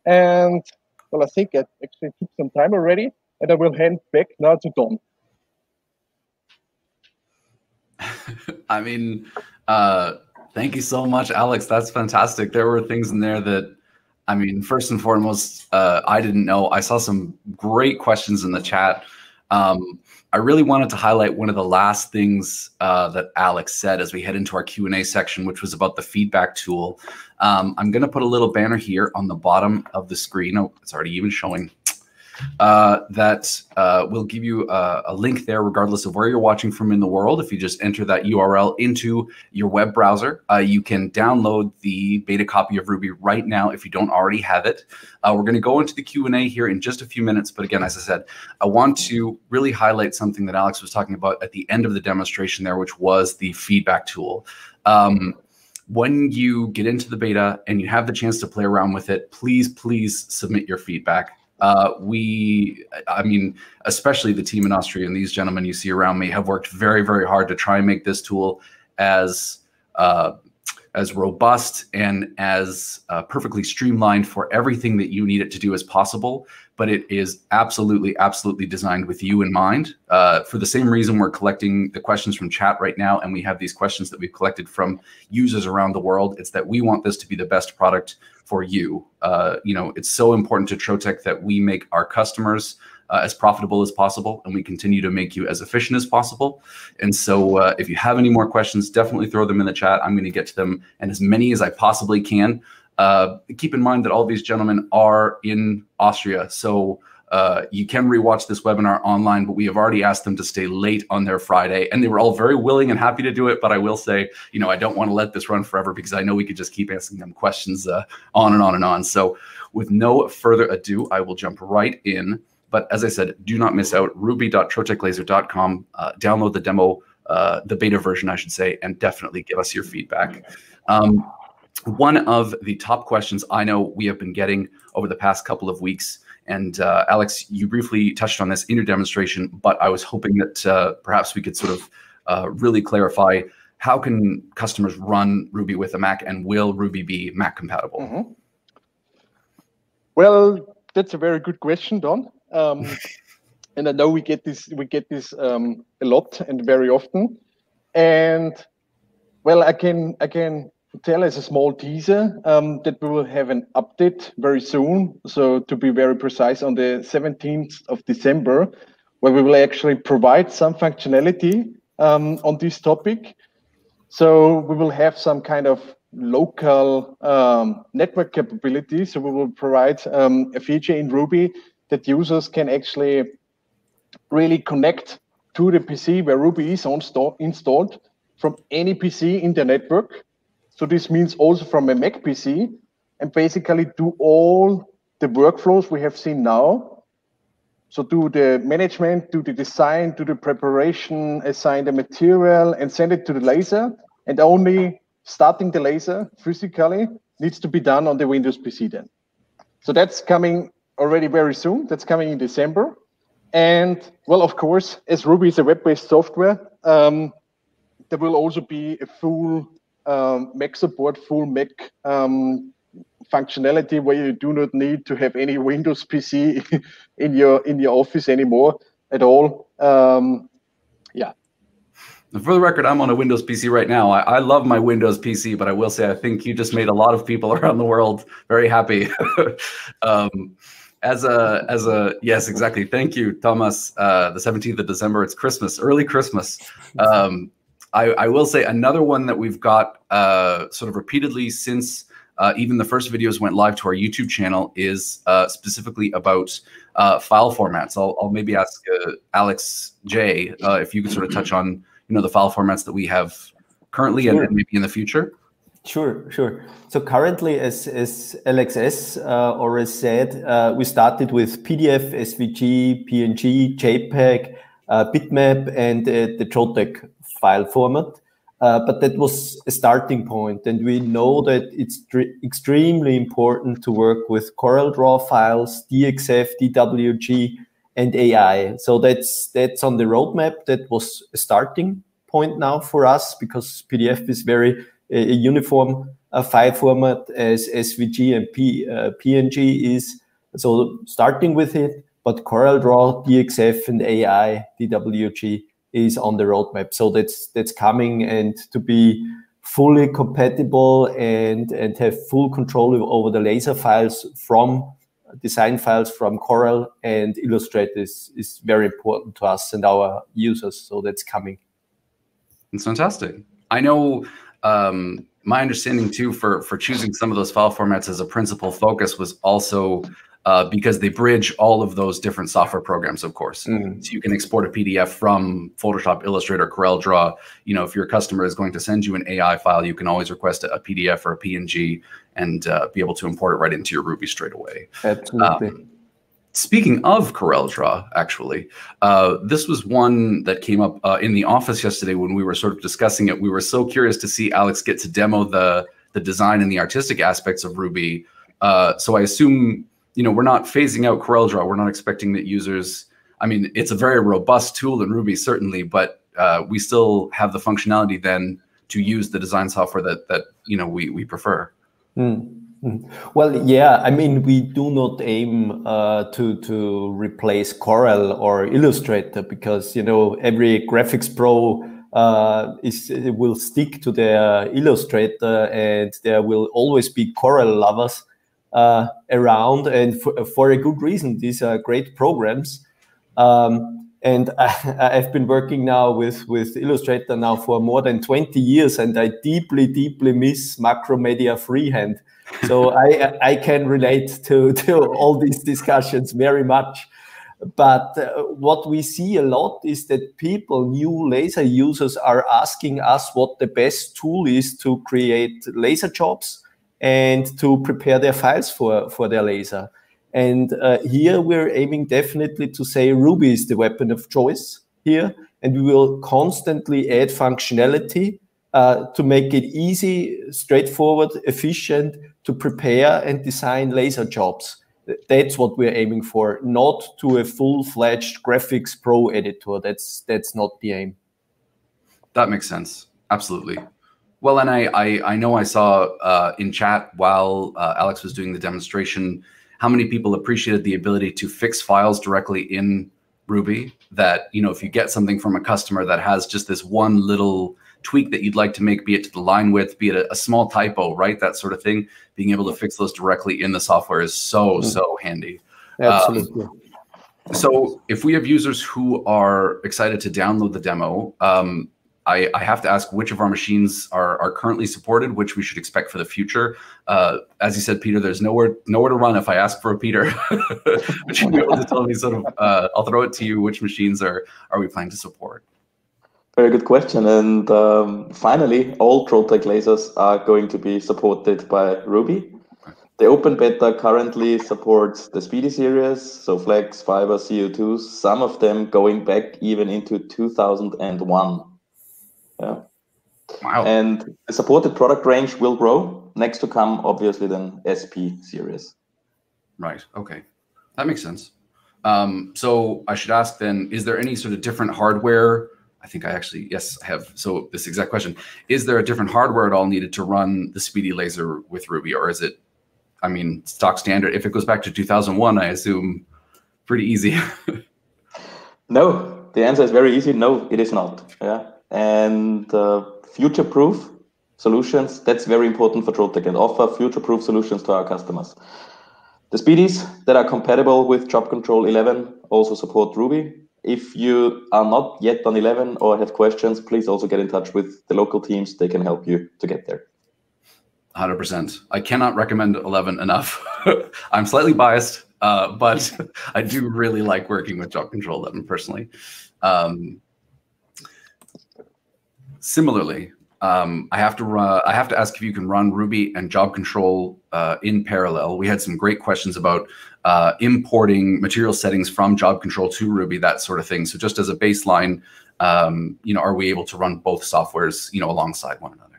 And well, I think it actually took some time already, and I will hand back now to Don. I mean, thank you so much, Alex. That's fantastic. There were things in there that, I mean, first and foremost, I didn't know. I saw some great questions in the chat. I really wanted to highlight one of the last things that Alex said as we head into our Q&A section, which was about the feedback tool. I'm going to put a little banner here on the bottom of the screen. Oh, it's already even showing. That will give you a link there regardless of where you're watching from in the world. If you just enter that URL into your web browser, you can download the beta copy of Ruby right now if you don't already have it. We're going to go into the Q&A here in just a few minutes. But again, as I said, I want to really highlight something that Alex was talking about at the end of the demonstration there, which was the feedback tool. When you get into the beta and you have the chance to play around with it, please submit your feedback. I mean, especially the team in Austria and these gentlemen you see around me have worked very, very hard to try and make this tool as robust and as perfectly streamlined for everything that you need it to do as possible. But it is absolutely designed with you in mind. For the same reason we're collecting the questions from chat right now, and we have these questions that we've collected from users around the world. It's that we want this to be the best product for you. You know, it's so important to Trotec that we make our customers as profitable as possible, and we continue to make you as efficient as possible. And so if you have any more questions, definitely throw them in the chat. I'm going to get to them, and as many as I possibly can. Keep in mind that all these gentlemen are in Austria, so you can rewatch this webinar online, but we have already asked them to stay late on their Friday, and they were all very willing and happy to do it. But I will say, you know, I don't want to let this run forever because I know we could just keep asking them questions on and on and on. So with no further ado, I will jump right in. But as I said, do not miss out. ruby.troteclaser.com. Download the demo, the beta version, I should say, and definitely give us your feedback. One of the top questions I know we have been getting over the past couple of weeks, and Alex, you briefly touched on this in your demonstration, but I was hoping that perhaps we could sort of really clarify, how can customers run Ruby with a Mac, and will Ruby be Mac compatible? Mm-hmm. Well, that's a very good question, Don. And I know we get this a lot and very often. And well, I can tell as a small teaser that we will have an update very soon. So to be very precise, on the 17th of December, where we will actually provide some functionality on this topic. So we will have some kind of local network capability. So we will provide a feature in Ruby that users can actually really connect to the PC where Ruby is installed from any PC in the network. So this means also from a Mac PC, and basically do all the workflows we have seen now. So do the management, do the design, do the preparation, assign the material, and send it to the laser. And only starting the laser physically needs to be done on the Windows PC then. So that's coming already very soon. That's coming in December. And well, of course, as Ruby is a web-based software, there will also be a full Mac support, full Mac functionality where you do not need to have any Windows PC in your office anymore at all. Yeah. For the record, I'm on a Windows PC right now. I love my Windows PC, but I will say I think you just made a lot of people around the world very happy. Yes, exactly. Thank you, Thomas. The 17th of December, it's Christmas, early Christmas. I will say another one that we've got sort of repeatedly since even the first videos went live to our YouTube channel is specifically about file formats. I'll maybe ask Alex J if you could sort of touch on the file formats that we have currently and maybe in the future. Sure. So currently, as Alex S. already said, we started with PDF, SVG, PNG, JPEG, bitmap, and the Trotec file format. But that was a starting point, and we know that it's extremely important to work with CorelDRAW files, DXF, DWG, and AI. So that's on the roadmap. That was a starting point now for us, because PDF is very a uniform file format as SVG and PNG is. So starting with it, but CorelDRAW, DXF, and AI, DWG is on the roadmap. So that's coming, and to be fully compatible and have full control over the laser files from design files from Corel and Illustrator is very important to us and our users. So that's coming. It's fantastic. I know my understanding too for choosing some of those file formats as a principal focus was also because they bridge all of those different software programs, of course. So you can export a PDF from Photoshop, Illustrator, CorelDRAW. If your customer is going to send you an AI file, you can always request a PDF or a PNG and be able to import it right into your Ruby straight away. Absolutely. Speaking of CorelDRAW, actually, this was one that came up in the office yesterday when we were sort of discussing it. We were so curious to see Alex get to demo the design and the artistic aspects of Ruby. So I assume, we're not phasing out CorelDRAW. We're not expecting that users, I mean, it's a very robust tool in Ruby, certainly, but we still have the functionality then to use the design software that we prefer. Well, yeah, I mean, we do not aim to replace Corel or Illustrator, because every graphics pro will stick to their Illustrator, and there will always be Corel lovers around, and for a good reason. These are great programs, and I've been working now with Illustrator now for more than 20 years, and I deeply miss Macromedia freehand. So I can relate to all these discussions very much. But what we see a lot is that new laser users are asking us what the best tool is to create laser jobs and to prepare their files for their laser. And here we're aiming definitely to say Ruby is the weapon of choice here, and we will constantly add functionality to make it easy, straightforward, efficient to prepare and design laser jobs. That's what we're aiming for, not to a full-fledged graphics pro editor. That's not the aim. That makes sense. Absolutely. Well, and I know I saw in chat while Alex was doing the demonstration how many people appreciated the ability to fix files directly in Ruby. That, if you get something from a customer that has just this one little tweak that you'd like to make, be it to the line width, be it a small typo, right? That sort of thing. Being able to fix those directly in the software is so handy. Absolutely. So if we have users who are excited to download the demo, I have to ask which of our machines are currently supported, which we should expect for the future. As you said, Peter, there's nowhere to run if I ask for a Peter. Would you be able to tell me sort of, I'll throw it to you, which machines are we planning to support? Very good question. And finally, all Trotec lasers are going to be supported by Ruby. The open beta currently supports the Speedy series, so Flex, Fiber, CO2, some of them going back even into 2001. Yeah. Wow. And the supported product range will grow. Next to come, obviously, then SP series. Right. Okay. That makes sense. So I should ask then, is there any sort of different hardware? I think I actually, yes, I have. So this exact question, is there a different hardware at all needed to run the Speedy laser with Ruby, or is it, I mean, stock standard? If it goes back to 2001, I assume pretty easy. No, the answer is very easy. No, it is not. Yeah. And future-proof solutions, that's very important for Trotec, and offer future-proof solutions to our customers. The Speedies that are compatible with Job Control 11 also support Ruby. If you are not yet on 11 or have questions, please also get in touch with the local teams. They can help you to get there. 100%. I cannot recommend 11 enough. I'm slightly biased, but I do really like working with Job Control 11 personally. Similarly, I have to ask if you can run Ruby and Job Control in parallel. We had some great questions about importing material settings from Job Control to Ruby, that sort of thing. So just as a baseline, are we able to run both softwares, alongside one another?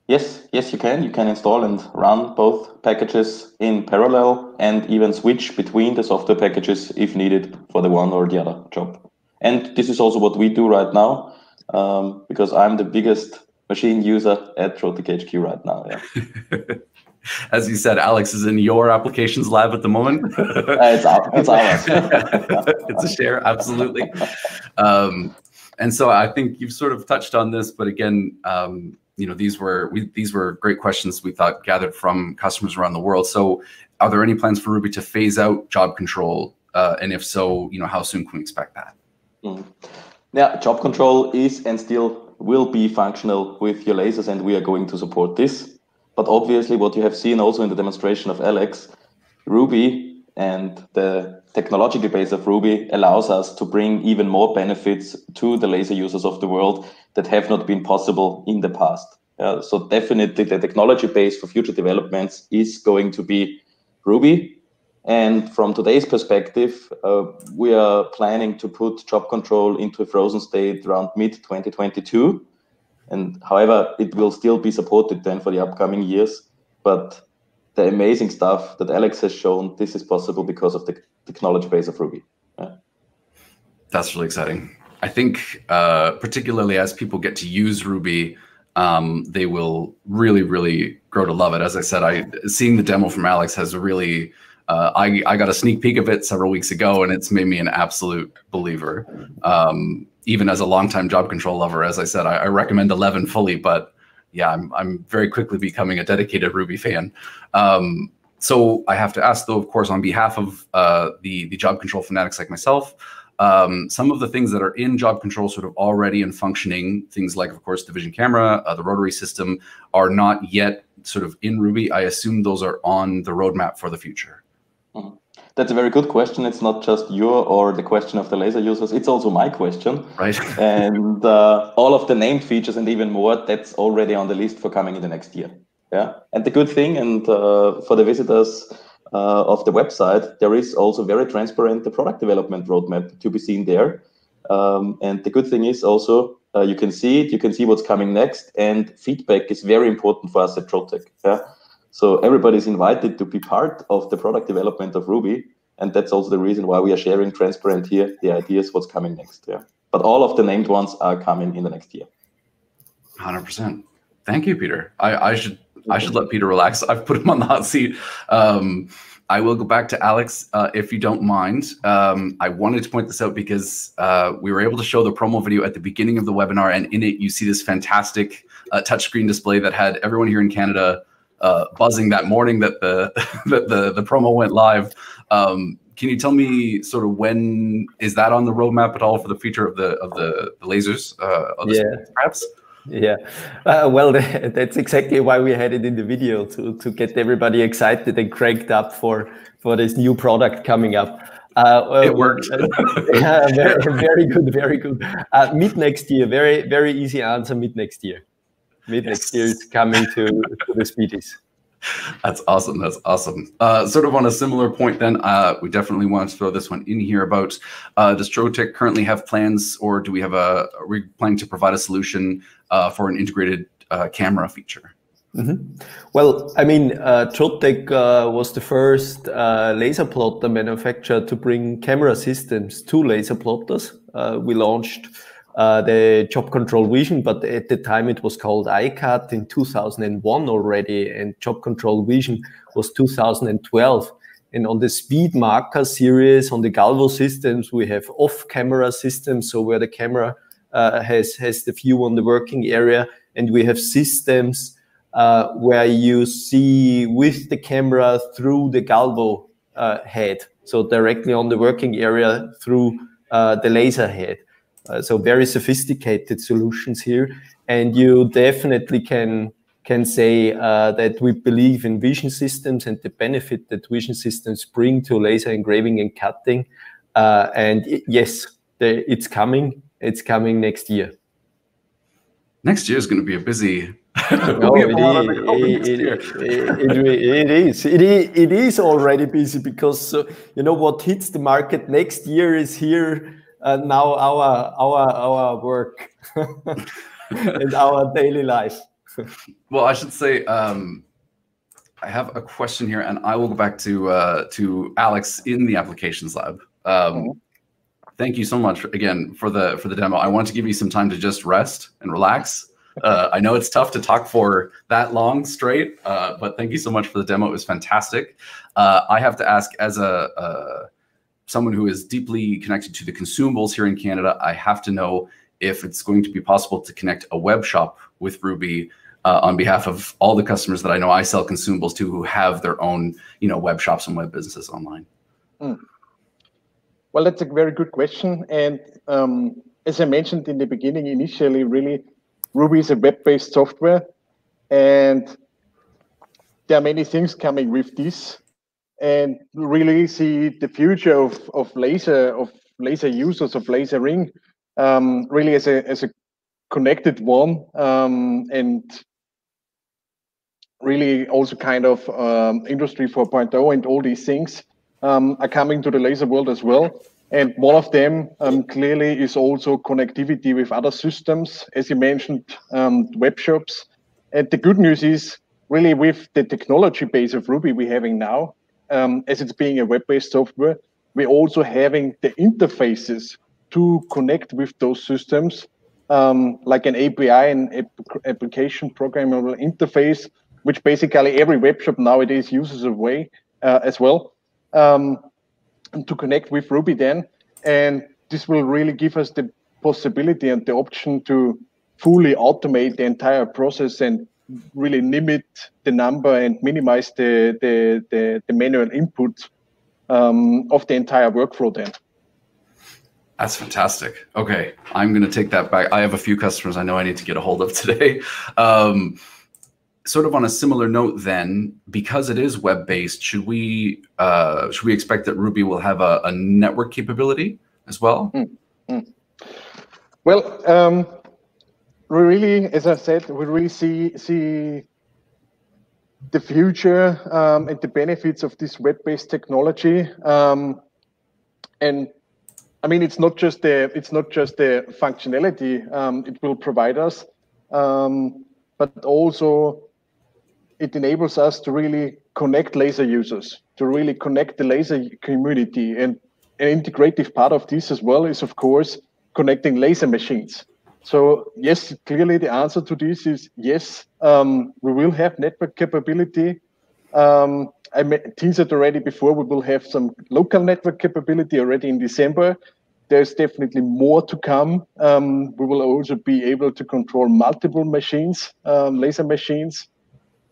Yes, you can. You can install and run both packages in parallel, and even switch between the software packages if needed for the one or the other job. And this is also what we do right now, because I'm the biggest machine user at Trotec HQ right now. Yeah. As you said, Alex is in your applications lab at the moment. It's ours. It's a share, absolutely. And so I think you've sort of touched on this, but again, these were great questions we thought gathered from customers around the world. So are there any plans for Ruby to phase out Job Control? And if so, how soon can we expect that? Yeah, Job Control is and still will be functional with your lasers, and we are going to support this. But obviously what you have seen also in the demonstration of Alex, Ruby and the technological base of Ruby allows us to bring even more benefits to the laser users of the world that have not been possible in the past. So definitely the technology base for future developments is going to be Ruby. And from today's perspective, we are planning to put Job Control into a frozen state around mid-2022. And however, it will still be supported then for the upcoming years. But the amazing stuff that Alex has shown, this is possible because of the technology base of Ruby. Yeah. That's really exciting. I think particularly as people get to use Ruby, they will really, really grow to love it. As I said, seeing the demo from Alex has really, I got a sneak peek of it several weeks ago, and it's made me an absolute believer. Even as a longtime Job Control lover, as I said, I recommend 11 fully, but yeah, I'm very quickly becoming a dedicated Ruby fan. So I have to ask, though, of course, on behalf of the Job Control fanatics like myself, some of the things that are in Job Control sort of already and functioning, things like, of course, the vision camera, the rotary system, are not yet sort of in Ruby. I assume those are on the roadmap for the future. That's a very good question. It's not just your or the question of the laser users. It's also my question. Right. And all of the named features and even more, that's already on the list for coming in the next year. Yeah. And the good thing, and for the visitors of the website, there is also very transparent the product development roadmap to be seen there. And the good thing is also you can see it, you can see what's coming next, and feedback is very important for us at Trotec. Yeah. So everybody's invited to be part of the product development of Ruby. And that's also the reason why we are sharing transparent here the ideas what's coming next. Yeah. But all of the named ones are coming in the next year. 100%. Thank you, Peter. I should let Peter relax. I've put him on the hot seat. I will go back to Alex, if you don't mind. I wanted to point this out because we were able to show the promo video at the beginning of the webinar, and in it you see this fantastic touchscreen display that had everyone here in Canada buzzing that morning that the promo went live. Can you tell me sort of when is that on the roadmap at all for the future of the lasers? Perhaps. Yeah, well, that's exactly why we had it in the video, to get everybody excited and cranked up for this new product coming up. It worked. Yeah, very good, very good. Mid next year, very easy answer. Mid next year. Next year is coming to the speedies. That's awesome. That's awesome. Sort of on a similar point then, we definitely want to throw this one in here about, does Trotec currently have plans, or are we planning to provide a solution for an integrated camera feature? Well, I mean, Trotec was the first laser plotter manufacturer to bring camera systems to laser plotters. We launched the job control vision, but at the time it was called iCut in 2001 already, and job control vision was 2012. And on the speed marker series, on the Galvo systems, we have off-camera systems, so where the camera has the view on the working area, and we have systems where you see with the camera through the Galvo head, so directly on the working area through the laser head. So very sophisticated solutions here, and you definitely can say that we believe in vision systems and the benefit that vision systems bring to laser engraving and cutting. And yes, it's coming. It's coming next year. Next year is going to be a busy. It is already busy, because you know what hits the market next year is here. Now our work and our daily life. Well, I should say I have a question here, and I will go back to Alex in the applications lab. Thank you so much again for the demo. I want to give you some time to just rest and relax. I know it's tough to talk for that long straight, but thank you so much for the demo. It was fantastic. I have to ask, as someone who is deeply connected to the consumables here in Canada, I have to know if it's going to be possible to connect a web shop with Ruby on behalf of all the customers that I know I sell consumables to, who have their own, web shops and web businesses online. Well, that's a very good question. And as I mentioned in the beginning, initially, really, Ruby is a web-based software, and there are many things coming with this. And really see the future of laser users, of lasering, really as a connected one, and really also kind of Industry 4.0 and all these things are coming to the laser world as well. And one of them clearly is also connectivity with other systems, as you mentioned, web shops. And the good news is, really, with the technology base of Ruby we're having now, as it's being a web-based software, we're also having the interfaces to connect with those systems, like an API, an application programmable interface, which basically every web shop nowadays uses as well, to connect with Ruby then. And this will really give us the possibility and the option to fully automate the entire process and really limit the number and minimize the manual input of the entire workflow then. That's fantastic. Okay, I'm going to take that back. I have a few customers I know I need to get a hold of today. Sort of on a similar note then, because it is web-based, should we expect that Ruby will have a network capability as well? Well, we really, as I said, we really see the future and the benefits of this web-based technology. And I mean, it's not just the functionality it will provide us, but also it enables us to really connect laser users, to really connect the laser community. And an integrative part of this as well is, of course, connecting laser machines. So yes, clearly the answer to this is yes, we will have network capability. I teased already before, we will have some local network capability already in December. There's definitely more to come. We will also be able to control multiple machines, laser machines,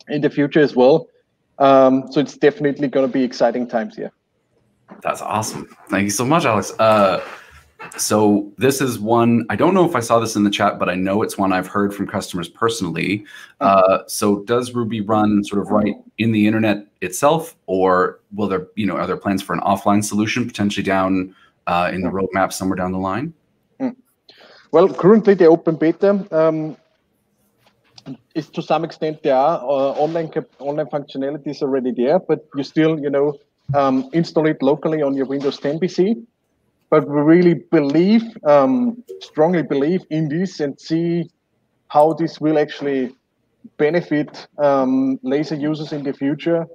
in the future as well. So it's definitely going to be exciting times here. That's awesome. Thank you so much, Alex. So this is one, I don't know if I saw this in the chat, but I know it's one I've heard from customers personally. So does Ruby run sort of right in the internet itself, or will there, are there plans for an offline solution potentially down in the roadmap somewhere down the line? Well, currently the open beta is to some extent there are online functionalities already there, but you still, install it locally on your Windows 10 PC. But we really believe, strongly believe in this and see how this will actually benefit laser users in the future.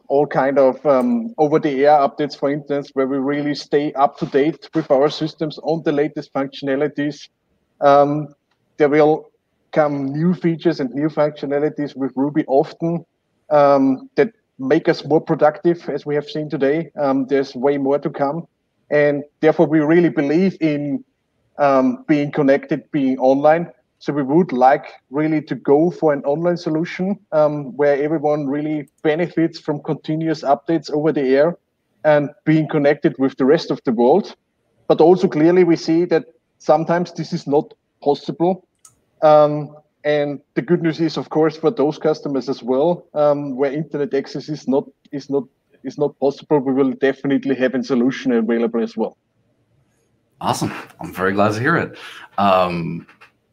All kind of over-the-air updates, for instance, where we really stay up to date with our systems on the latest functionalities. There will come new features and new functionalities with Ruby often that make us more productive, as we have seen today. There's way more to come. And therefore, we really believe in being connected, being online. So we would like really to go for an online solution where everyone really benefits from continuous updates over the air and being connected with the rest of the world. But also clearly we see that sometimes this is not possible. And the good news is, of course, for those customers as well, where internet access is not possible, we will definitely have a solution available as well. Awesome! I'm very glad to hear it.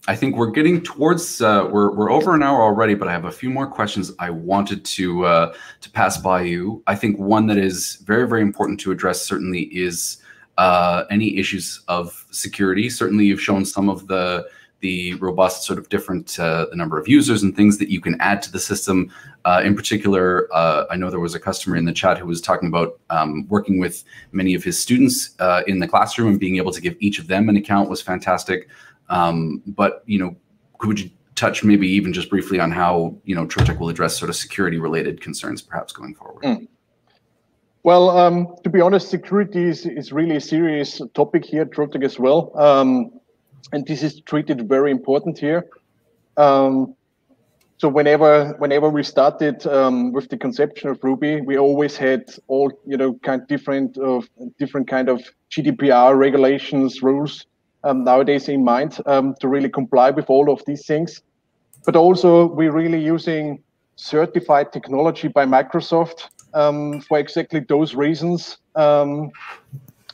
I think we're getting towards we're over an hour already, but I have a few more questions I wanted to pass by you. I think one that is very, very important to address certainly is any issues of security. Certainly, you've shown some of the robust sort of different the number of users and things that you can add to the system. In particular, I know there was a customer in the chat who was talking about working with many of his students in the classroom and being able to give each of them an account was fantastic. But could you touch maybe even just briefly on how Trotec will address sort of security related concerns perhaps going forward? Well, to be honest, security is really a serious topic here at Trotec as well. And this is treated very important here. So whenever we started with the conception of Ruby, we always had all different kind of GDPR regulations, rules nowadays in mind to really comply with all of these things. But also we're really using certified technology by Microsoft for exactly those reasons.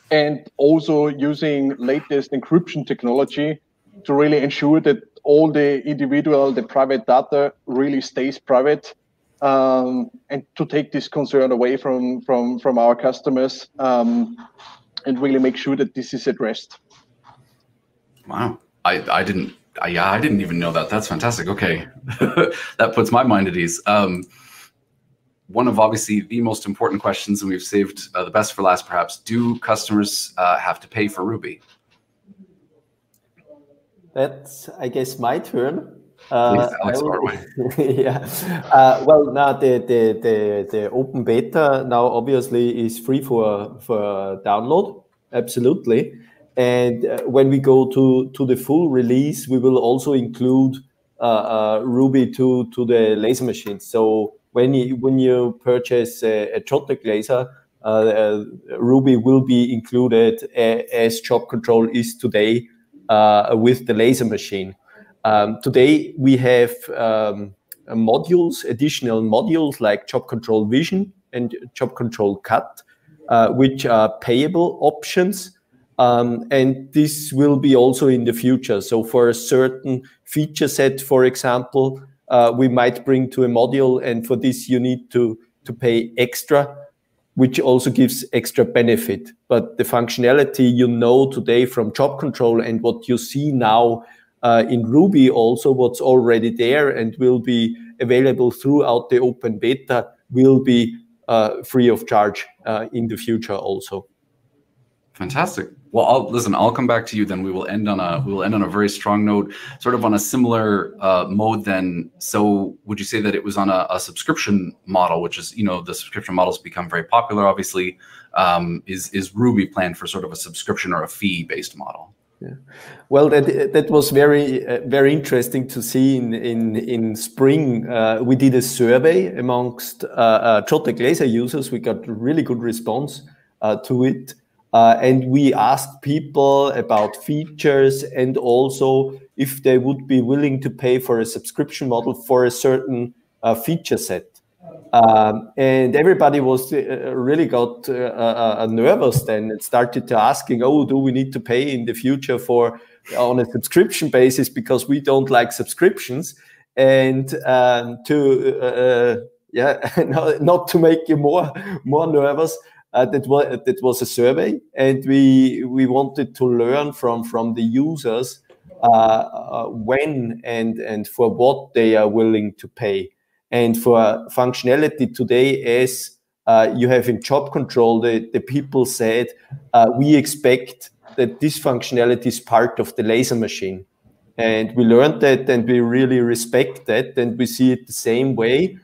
And also using latest encryption technology to really ensure that all the private data really stays private, and to take this concern away from our customers, and really make sure that this is addressed. Wow, I didn't even know that. That's fantastic. Okay, that puts my mind at ease. One of obviously the most important questions, and we've saved the best for last perhaps, do customers have to pay for Ruby? That's, I guess, my turn. Please, Alex, far away. Yeah. Well, now the open beta now obviously is free for download, absolutely. And when we go to the full release, we will also include Ruby to the laser machines. So when you purchase a Trotec laser, Ruby will be included as job control is today with the laser machine. Today we have additional modules like job control vision and job control cut, which are payable options. And this will be also in the future. So for a certain feature set, for example, we might bring to a module, and for this you need to pay extra, which also gives extra benefit. But the functionality today from job control and what you see now in Ruby, also what's already there and will be available throughout the open beta, will be free of charge in the future also. Fantastic. Well, I'll come back to you then. We will end on a very strong note, sort of on a similar mode then. So would you say that it was on a subscription model, which is, the subscription models become very popular, obviously. Is Ruby planned for sort of a subscription or a fee-based model? Yeah. Well, that was very interesting to see. In spring, we did a survey amongst Trotec laser users. We got really good response to it, and we asked people about features and also if they would be willing to pay for a subscription model for a certain feature set. And everybody was really got nervous then and started to asking, oh, do we need to pay in the future for on a subscription basis because we don't like subscriptions? And not to make you more nervous, that was a survey, and we wanted to learn from the users when and for what they are willing to pay. And for functionality today, as you have in job control, the people said, we expect that this functionality is part of the laser machine. And we learned that, and we really respect that, and we see it the same way.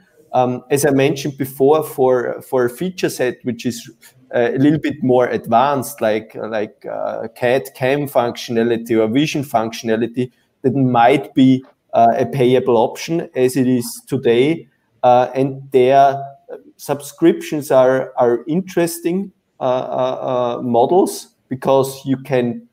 As I mentioned before, for a feature set which is a little bit more advanced, like CAD/CAM functionality or vision functionality, that might be a payable option as it is today, and their subscriptions are interesting models because you can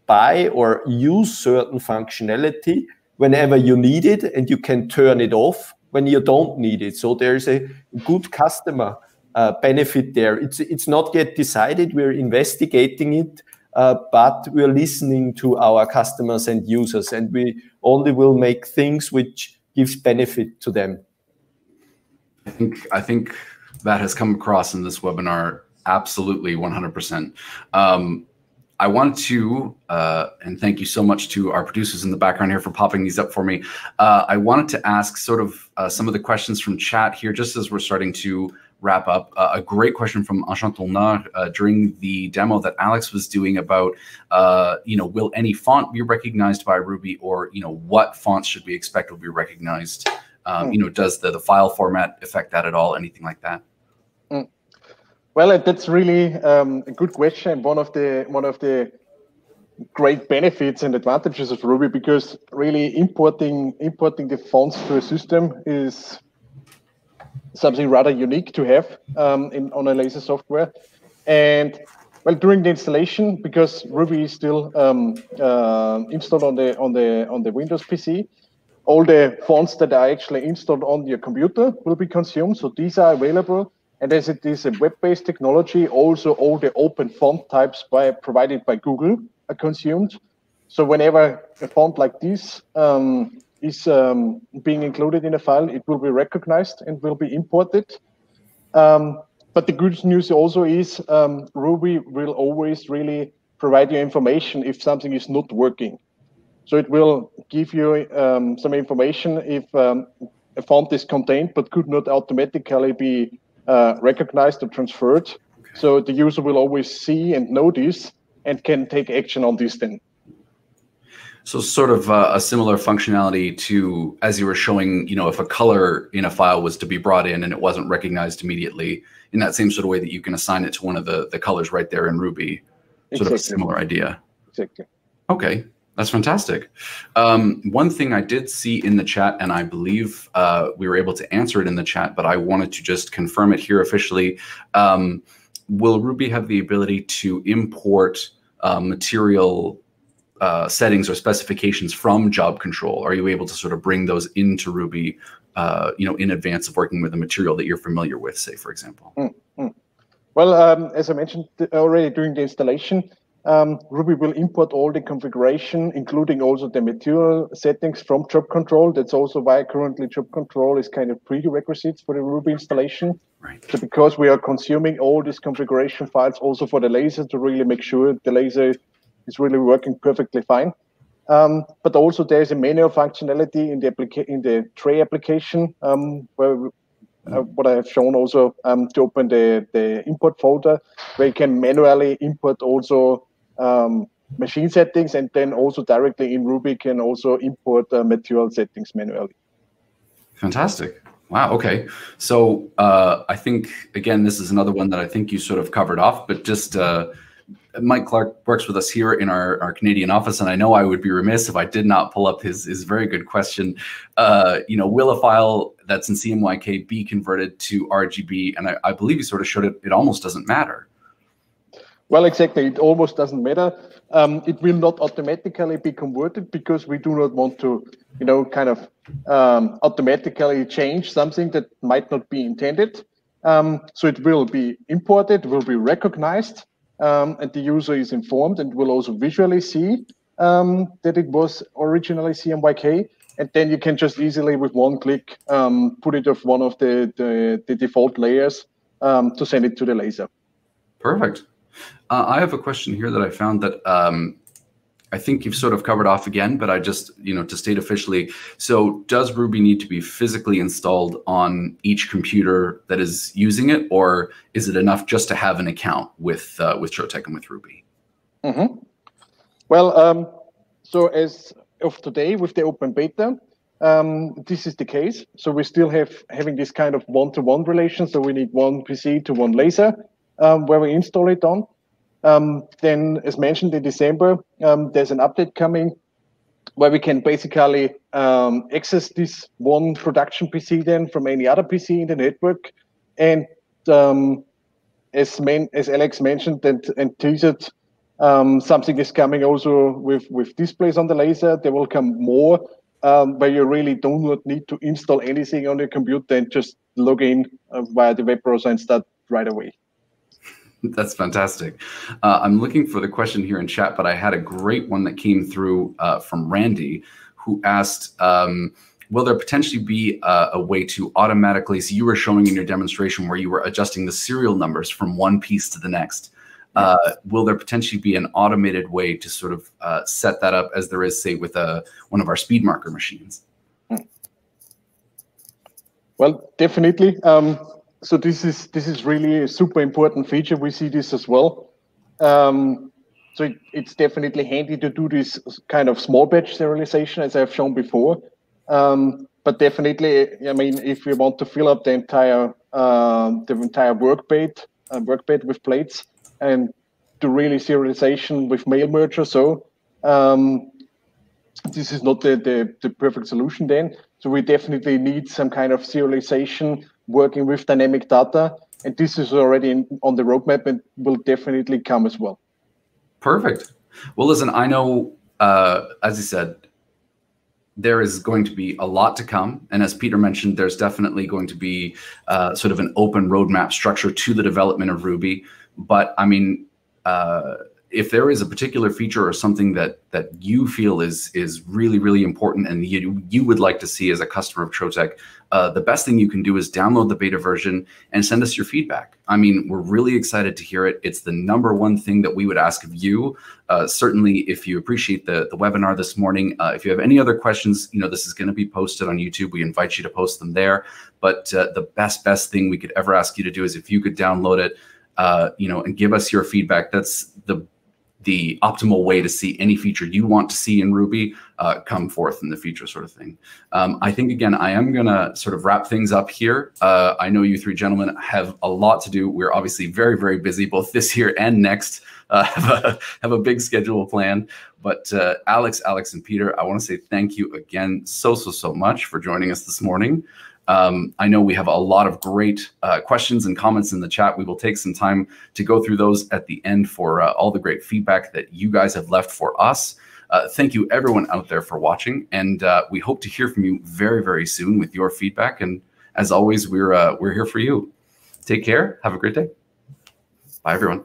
buy or use certain functionality whenever you need it, and you can turn it off when you don't need it. So there's a good customer benefit there. It's not yet decided. We're investigating it. But we're listening to our customers and users, and we only will make things which gives benefit to them. I think that has come across in this webinar absolutely 100%. I want to, and thank you so much to our producers in the background here for popping these up for me. I wanted to ask sort of some of the questions from chat here, just as we're starting to wrap up. A great question from Enchantonner during the demo that Alex was doing about, will any font be recognized by Ruby, or, what fonts should we expect will be recognized? Does the file format affect that at all? Anything like that? Well, that's really a good question. One of the great benefits and advantages of Ruby, because really importing the fonts to a system is something rather unique to have on a laser software. And well, during the installation, because Ruby is still installed on the Windows PC, all the fonts that are actually installed on your computer will be consumed. So these are available. And as it is a web-based technology, also all the open font types provided by Google are consumed. So whenever a font like this is being included in a file, it will be recognized and will be imported. But the good news also is Ruby will always really provide you information if something is not working. So it will give you some information if a font is contained but could not automatically be recognized or transferred. Okay. So the user will always see and know this and can take action on this then. So sort of a similar functionality to, as you were showing, if a color in a file was to be brought in and it wasn't recognized immediately, in that same sort of way that you can assign it to one of the colors right there in Ruby. Sort of a similar idea. Exactly. Okay, that's fantastic. One thing I did see in the chat, and I believe we were able to answer it in the chat, but I wanted to just confirm it here officially. Will Ruby have the ability to import material settings or specifications from job control? Are you able to sort of bring those into Ruby, in advance of working with a material that you're familiar with, say, for example? Well, as I mentioned already during the installation, Ruby will import all the configuration, including also the material settings from job control. That's also why currently job control is kind of prerequisites for the Ruby installation. Right. So because we are consuming all these configuration files also for the laser to really make sure the laser is really working perfectly fine. But also there's a manual functionality in the tray application where what I have shown also to open the import folder, where you can manually import also machine settings, and then also directly in Ruby can also import material settings manually. Fantastic. Wow. Okay. So I think, again, this is another one that I think you sort of covered off, but just Mike Clark works with us here in our Canadian office, and I know I would be remiss if I did not pull up his very good question. Will a file that's in CMYK be converted to RGB? And I believe you sort of showed it almost doesn't matter. Well, exactly. It almost doesn't matter. It will not automatically be converted because we do not want to, kind of automatically change something that might not be intended. So it will be imported, will be recognized, and the user is informed and will also visually see that it was originally CMYK. And then you can just easily, with one click, put it off one of the default layers to send it to the laser. Perfect. I have a question here that I found that I think you've sort of covered off again, but I just, to state officially, so does Ruby need to be physically installed on each computer that is using it, or is it enough just to have an account with Trotec and with Ruby? Mm-hmm. Well, so as of today with the open beta, this is the case. So we still having this kind of one-to-one relation. So we need one PC to one laser where we install it on. Then, as mentioned in December, there's an update coming where we can basically access this one production PC then from any other PC in the network. And as Alex mentioned and teased, something is coming also with displays on the laser. There will come more where you really do not need to install anything on your computer and just log in via the web browser and start right away. That's fantastic. I'm looking for the question here in chat, but I had a great one that came through from Randy, who asked, will there potentially be a way to automatically, so you were showing in your demonstration where you were adjusting the serial numbers from one piece to the next. Will there potentially be an automated way to sort of set that up as there is, say, with one of our speed marker machines? Well, definitely. So this is really a super important feature. We see this as well. So it's definitely handy to do this kind of small batch serialization, as I've shown before. But definitely, I mean, if we want to fill up the entire work bed with plates and do really serialization with mail merge or so, this is not the perfect solution then. So we definitely need some kind of serialization working with dynamic data, and this is already on the roadmap and will definitely come as well. Perfect. Well, listen, I know, as I said, there is going to be a lot to come. And as Peter mentioned, there's definitely going to be sort of an open roadmap structure to the development of Ruby. But I mean, if there is a particular feature or something that you feel is really, really important and you would like to see as a customer of Trotec, the best thing you can do is download the beta version and send us your feedback. I mean, we're really excited to hear it. It's the #1 thing that we would ask of you. Certainly, if you appreciate the webinar this morning, if you have any other questions, this is going to be posted on YouTube. We invite you to post them there. But the best thing we could ever ask you to do is if you could download it, and give us your feedback. That's the optimal way to see any feature you want to see in Ruby come forth in the future, sort of thing. I think, again, I am going to sort of wrap things up here. I know you three gentlemen have a lot to do. We're obviously very, very busy, both this year and next. Have a big schedule planned. But Alex, and Peter, I want to say thank you again so much for joining us this morning. I know we have a lot of great questions and comments in the chat. We will take some time to go through those at the end for all the great feedback that you guys have left for us. Thank you, everyone out there, for watching, and we hope to hear from you very, very soon with your feedback. And as always, we're here for you. Take care. Have a great day. Bye, everyone.